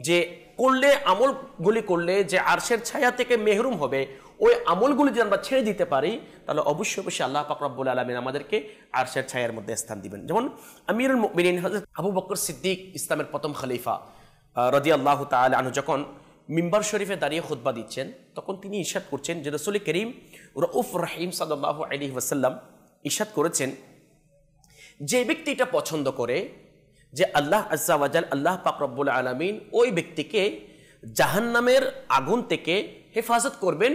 যে করলে, আমলগুলি করলে যে আরশের ছায়া থেকে মেহরুম হবে, ওই আমলগুলি যদি আমরা ছেড়ে দিতে পারি, তাহলে অবশ্যই অবশ্যই আল্লাহ পাক রব্বুল আলামিন আমাদেরকে আরশের ছায়ার মধ্যে স্থান দিবেন। যেমন আমিরুল মুমিনিন হযরত আবু বকর সিদ্দিক, ইসলামের প্রথম খলিফা রাদিয়াল্লাহু তাআলা আনহু, যখন মিম্বার শরীফে দাঁড়িয়ে খুতবা দিচ্ছেন, তখন তিনি ইরশাদ করছেন যে রাসূল করিম রাউফ রহিম সাল্লাল্লাহু আলাইহি ওয়াসাল্লাম ইরশাদ করেছেন, যে ব্যক্তি এটা পছন্দ করে যে আল্লাহ আজ্জা ওয়া জাল, আল্লাহ পাক রব্বুল আলামিন ওই ব্যক্তিকে জাহান্নামের আগুন থেকে হেফাজত করবেন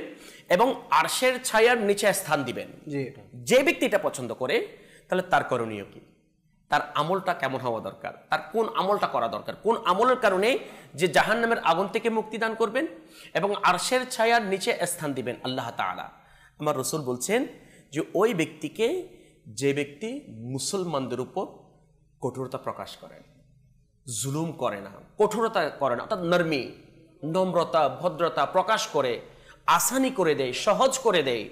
এবং আরশের ছায়ার নিচে স্থান দিবেন। যে ব্যক্তি এটা পছন্দ করে, তাহলে তার করণীয় কি, তার আমলটা কেমন হওয়া দরকার, তার কোন আমলটা করা দরকার, কোন আমলের কারণে যে জাহান্নামের আগুন থেকে মুক্তি দান করবেন এবং আরশের ছায়ার নিচে স্থান দিবেন আল্লাহ তাআলা। আমার রাসূল বলছেন যে ওই ব্যক্তিকে, যে ব্যক্তি মুসলমানদের উপর কঠোরতা প্রকাশ করে, জুলুম করে না, কঠোরতা করে না, অর্থাৎ নরমি, নম্রতা, ভদ্রতা প্রকাশ করে, আসানি করে দেয়, সহজ করে দেয়।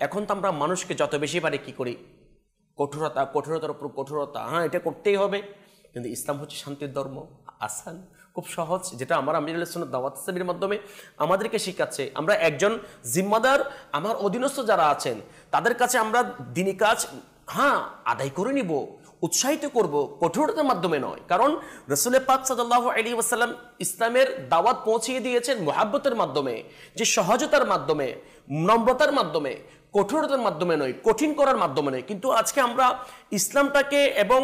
এখন তো আমরা মানুষকে যত বেশি পারি কি করি? কঠোরতা, কঠোরতার উপর কঠোরতা, হ্যাঁ এটা করতেই হবে। কিন্তু ইসলাম হচ্ছে শান্তির ধর্ম, আসান, খুব সহজ, যেটা আমার আমিরুল সুন্নাত দাওয়াত ইসলামীর মাধ্যমে আমাদেরকে শিখাচ্ছে। আমরা একজন জিম্মাদার, আমার অধীনস্থ যারা আছেন তাদের কাছে আমরা দ্বীনি কাজ আদায় করে নিব, উৎসাহিত করব, কঠোরতার মাধ্যমে নয়। কারণ রাসূল পাক সাল্লাল্লাহু আলাইহি ওয়াসাল্লাম ইসলামের দাওয়াত পৌঁছিয়ে দিয়েছেন মুহাব্বতের মাধ্যমে, যে সহজতার মাধ্যমে, নম্রতার মাধ্যমে, কঠোরতার মাধ্যমে নয়, কঠিন করার মাধ্যমে নয়। কিন্তু আজকে আমরা ইসলামটাকে এবং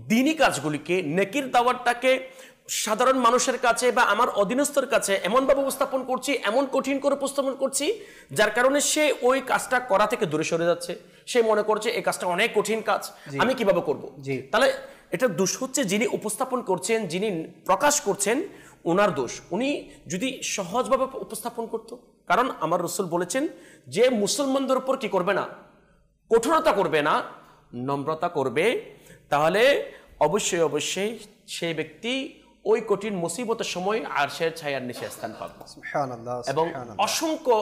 দ্বীনি কাজগুলিকে, নেকির দাওয়াতটাকে সাধারণ মানুষের কাছে বা আমার অধীনস্থর কাছে এমনভাবে উপস্থাপন করছি, এমন কঠিন করে উপস্থাপন করছি, যার কারণে সে ওই কাজটা করা থেকে দূরে সরে যাচ্ছে। সে মনে করছে এই কাজটা অনেক কঠিন কাজ, আমি কিভাবে করব। তাহলে এটা দোষ হচ্ছে যিনি উপস্থাপন করছেন, যিনি প্রকাশ করছেন, ওনার দোষ। উনি যদি সহজভাবে উপস্থাপন করতো, কারণ আমার রাসূল বলেছেন যে মুসলমানদের উপর কি করবে না, কঠোরতা করবে না, নম্রতা করবে, তাহলে অবশ্যই অবশ্যই সেই ব্যক্তি ওই কঠিন মুসিবতের সময় আরশের ছায়ার নিচে স্থান পাবে। সুবহানাল্লাহ। এবং অসংখ্য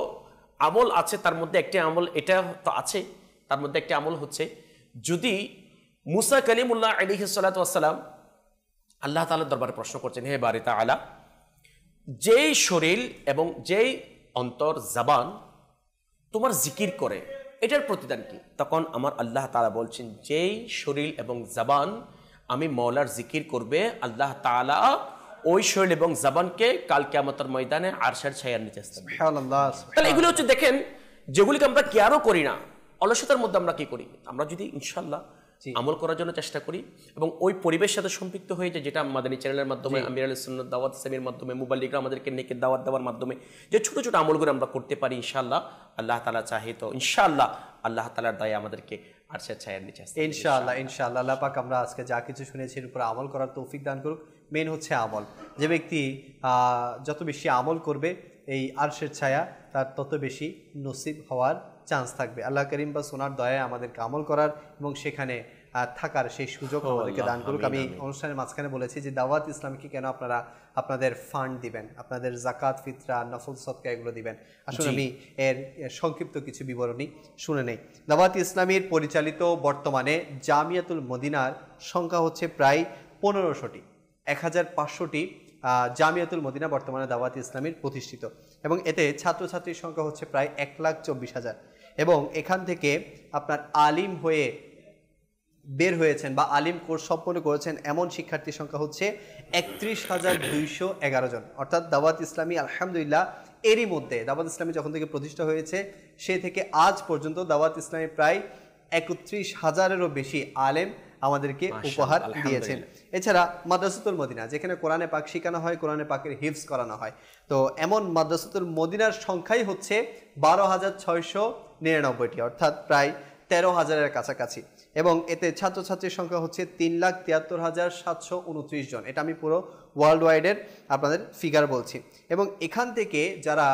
আমল আছে, তার মধ্যে একটি আমল এটা তো আছে, তার মধ্যে একটি আমল হচ্ছে, যদি মুসা কালিমুল্লাহ আলাইহিস সালাতু ওয়াস সালাম আল্লাহ তাআলার দরবারে প্রশ্ন করছেন, হে বারি তাআলা, যেই শরীর এবং যেই অন্তর, জবান তোমার জিকির করে, এটার প্রতিদান কি? তখন আমার আল্লাহ তাআলা বলছেন, যেই শরীর এবং জবান আমি মওলার জিকির করবে, আল্লাহ তাআলা ওই শরীর এবং জবানকে কাল কিয়ামতের ময়দানে আরশের ছায়ার নিচে স্থাপন করবেন। সুবহানাল্লাহ। তাহলে এগুলো হচ্ছে, দেখেন, যেগুলিকে আমরা কেয়ারও করি না, অলসতার মধ্যে আমরা কি করি, আমরা যদি ইনশাআল্লাহ আমল করার জন্য চেষ্টা করি এবং ওই পরিবেশের সাথে সম্পৃক্ত হয়ে যায়, যেটা মাদানী চ্যানেলের মাধ্যমে, আমিরুল সুন্নাত দাওয়াত ইসলামীর মাধ্যমে, মুবাল্লিগরা আমাদেরকে নেকের দাওয়াত দেওয়ার মাধ্যমে যে ছোট ছোট আমলগুলো আমরা করতে পারি, ইনশাআল্লাহ আল্লাহ তাআলা চাহে তো ইনশাআল্লাহ আল্লাহ তাআলার দয়া আমাদেরকে আরশের ছায়ার নিচে আসতে ইনশাআল্লাহ। ইনশাআল্লাহ আল্লাহ পাক আমরা আজকে যা কিছু শুনেছি এর উপর আমল করার তৌফিক দান করুক। মেন হচ্ছে আমল। যে ব্যক্তি যত বেশি আমল করবে, এই আরশের ছায়া তার তত বেশি নসিব হওয়ার চান্স থাকবে। আল্লাহ করিম বা সোনার দয়ায় আমাদেরকে আমল করার এবং সেখানে থাকার সেই সুযোগ আমাদেরকে দান করুক। আমি অনুষ্ঠানের মাঝখানে বলেছি যে দাওয়াত ইসলামকে কেন আপনারা আপনাদের ফান্ড দিবেন, আপনাদের জাকাত, ফিতরা, নফল সদকা এগুলো দিবেন। আসলে আমি এর সংক্ষিপ্ত কিছু বিবরণী শুনে নেই। দাওয়াত ইসলামীর পরিচালিত বর্তমানে জামিয়াতুল মদিনার সংখ্যা হচ্ছে প্রায় 1500টি, 1500টি জামিয়াতুল মদিনা বর্তমানে দাওয়াত ইসলামীর প্রতিষ্ঠিত, এবং এতে ছাত্রছাত্রীর সংখ্যা হচ্ছে প্রায় 1,24,000। এবং এখান থেকে আপনার আলিম হয়ে বের হয়েছেন বা আলিম কোর্স সম্পন্ন করেছেন এমন শিক্ষার্থীর সংখ্যা হচ্ছে 31,211 জন। অর্থাৎ দাওয়াত ইসলামী আলহামদুলিল্লাহ এরই মধ্যে দাওয়াত ইসলামী যখন থেকে প্রতিষ্ঠা হয়েছে সে থেকে আজ পর্যন্ত দাওয়াত ইসলামী প্রায় 31,000-এরও বেশি আলেম আমাদেরকে উপহার দিয়েছেন। এছাড়া মাদ্রাসাতুল মদিনা, যেখানে কোরআনে পাক শেখানো হয়, কোরআনে পাকের হিফজ করানো হয়, তো এমন মাদ্রাসাতুল মদিনার সংখ্যাই হচ্ছে 12,699টি, অর্থাৎ প্রায় 13,000-এর কাছাকাছি। এবং এতে ছাত্রছাত্রীর সংখ্যা হচ্ছে 3,73,729 জন। এটা আমি পুরো ওয়ার্ল্ড ওয়াইডের আপনাদের ফিগার বলছি। এবং এখান থেকে যারা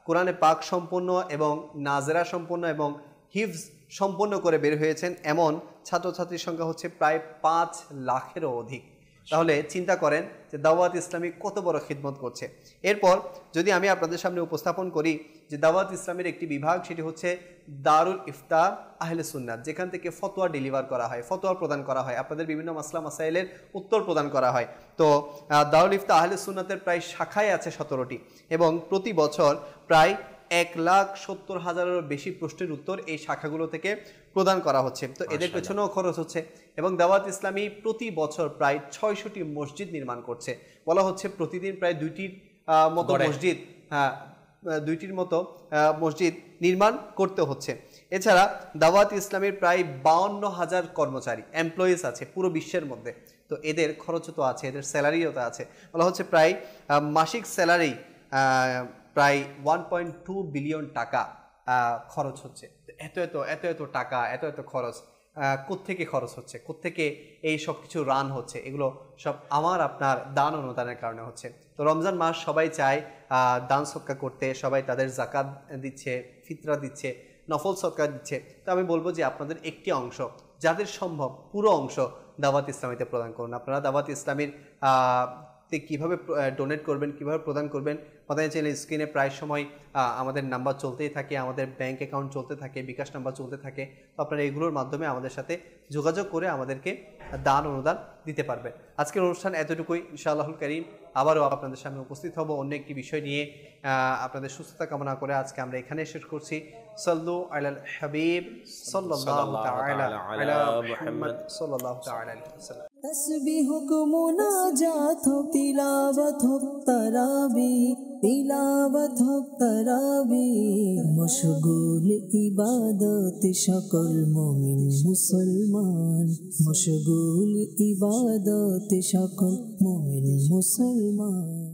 কোরআনে পাক সম্পন্ন এবং নাজেরা সম্পন্ন এবং হিফজ সম্পন্ন করে বের হয়েছেন এমন ছাত্রছাত্রীর সংখ্যা হচ্ছে প্রায় 5 লাখেরও অধিক। তাহলে চিন্তা করেন যে দাওয়াত ইসলামী কত বড় খিদমত করছে। এরপর যদি আমি আপনাদের সামনে উপস্থাপন করি যে দাওয়াত ইসলামের একটি বিভাগ, সেটি হচ্ছে দারুল ইফতা আহলে সুন্নাত, যেখান থেকে ফতোয়া ডেলিভার করা হয়, ফতোয়া প্রদান করা হয়, আপনাদের বিভিন্ন মাসলা মাসাইলের উত্তর প্রদান করা হয়। তো দারুল ইফতা আহলে সুন্নাতের প্রায় শাখায় আছে 17টি এবং প্রতি বছর প্রায় 1,70,000-এরও বেশি প্রশ্নের উত্তর এই শাখাগুলো থেকে প্রদান করা হচ্ছে। তো এদের পেছনেও খরচ হচ্ছে। এবং দাওয়াত ইসলামী প্রতি বছর প্রায় 600টি মসজিদ নির্মাণ করছে। বলা হচ্ছে প্রতিদিন প্রায় 2টির মতো মসজিদ নির্মাণ করতে হচ্ছে। এছাড়া দাওয়াত ইসলামীর প্রায় 52,000 কর্মচারী এমপ্লয়িজ আছে পুরো বিশ্বের মধ্যে। তো এদের খরচও তো আছে, এদের স্যালারিও তো আছে। বলা হচ্ছে প্রায় মাসিক স্যালারি প্রায় 1.2 বিলিয়ন টাকা খরচ হচ্ছে। এত এত টাকা, এত খরচ কোত্থেকে খরচ হচ্ছে, কোত্থেকে এই সব কিছু রান হচ্ছে? এগুলো সব আমার আপনার দান অনুদানের কারণে হচ্ছে। তো রমজান মাস সবাই চায় দান সদকা করতে, সবাই তাদের জাকাত দিচ্ছে, ফিতরা দিচ্ছে, নফল সদকা দিচ্ছে। তো আমি বলবো যে আপনাদের একটি অংশ, যাদের সম্ভব পুরো অংশ দাওয়াত ইসলামীতে প্রদান করুন। আপনারা দাওয়াত ইসলামীর কিভাবে ডোনেট করবেন, কিভাবে প্রদান করবেন, মাদানী চ্যানেল স্ক্রিনে প্রায় সময় আমাদের নাম্বার চলতেই থাকে, আমাদের ব্যাংক অ্যাকাউন্ট চলতে থাকে, বিকাশ নাম্বার চলতে থাকে। তো আপনারা এগুলোর মাধ্যমে আমাদের সাথে যোগাযোগ করে আমাদেরকে দান অনুদান দিতে পারবেন। আজকের অনুষ্ঠান এতটুকুই। ইনশাআল্লাহুল কারীম আবারও আপনাদের সামনে উপস্থিত হব অন্য একটি বিষয় নিয়ে। আপনাদের সুস্থতা কামনা করে আজকে আমরা এখানে শেষ করছি। সাল্লু আলাল হাবিব সাল্লাল্লাহু তাআলা আলা মুহাম্মদ সাল্লাল্লাহু তাআলা আলাইহি ওয়াসাল্লাম। तस्बीह को मुनाजात हो, तिलावत हो तराबी, तिलावत हो तराबी, मशगूल इबादत शकल मोमिन मुसलमान, मशगूल इबादत शकल मोमिन मुसलमान।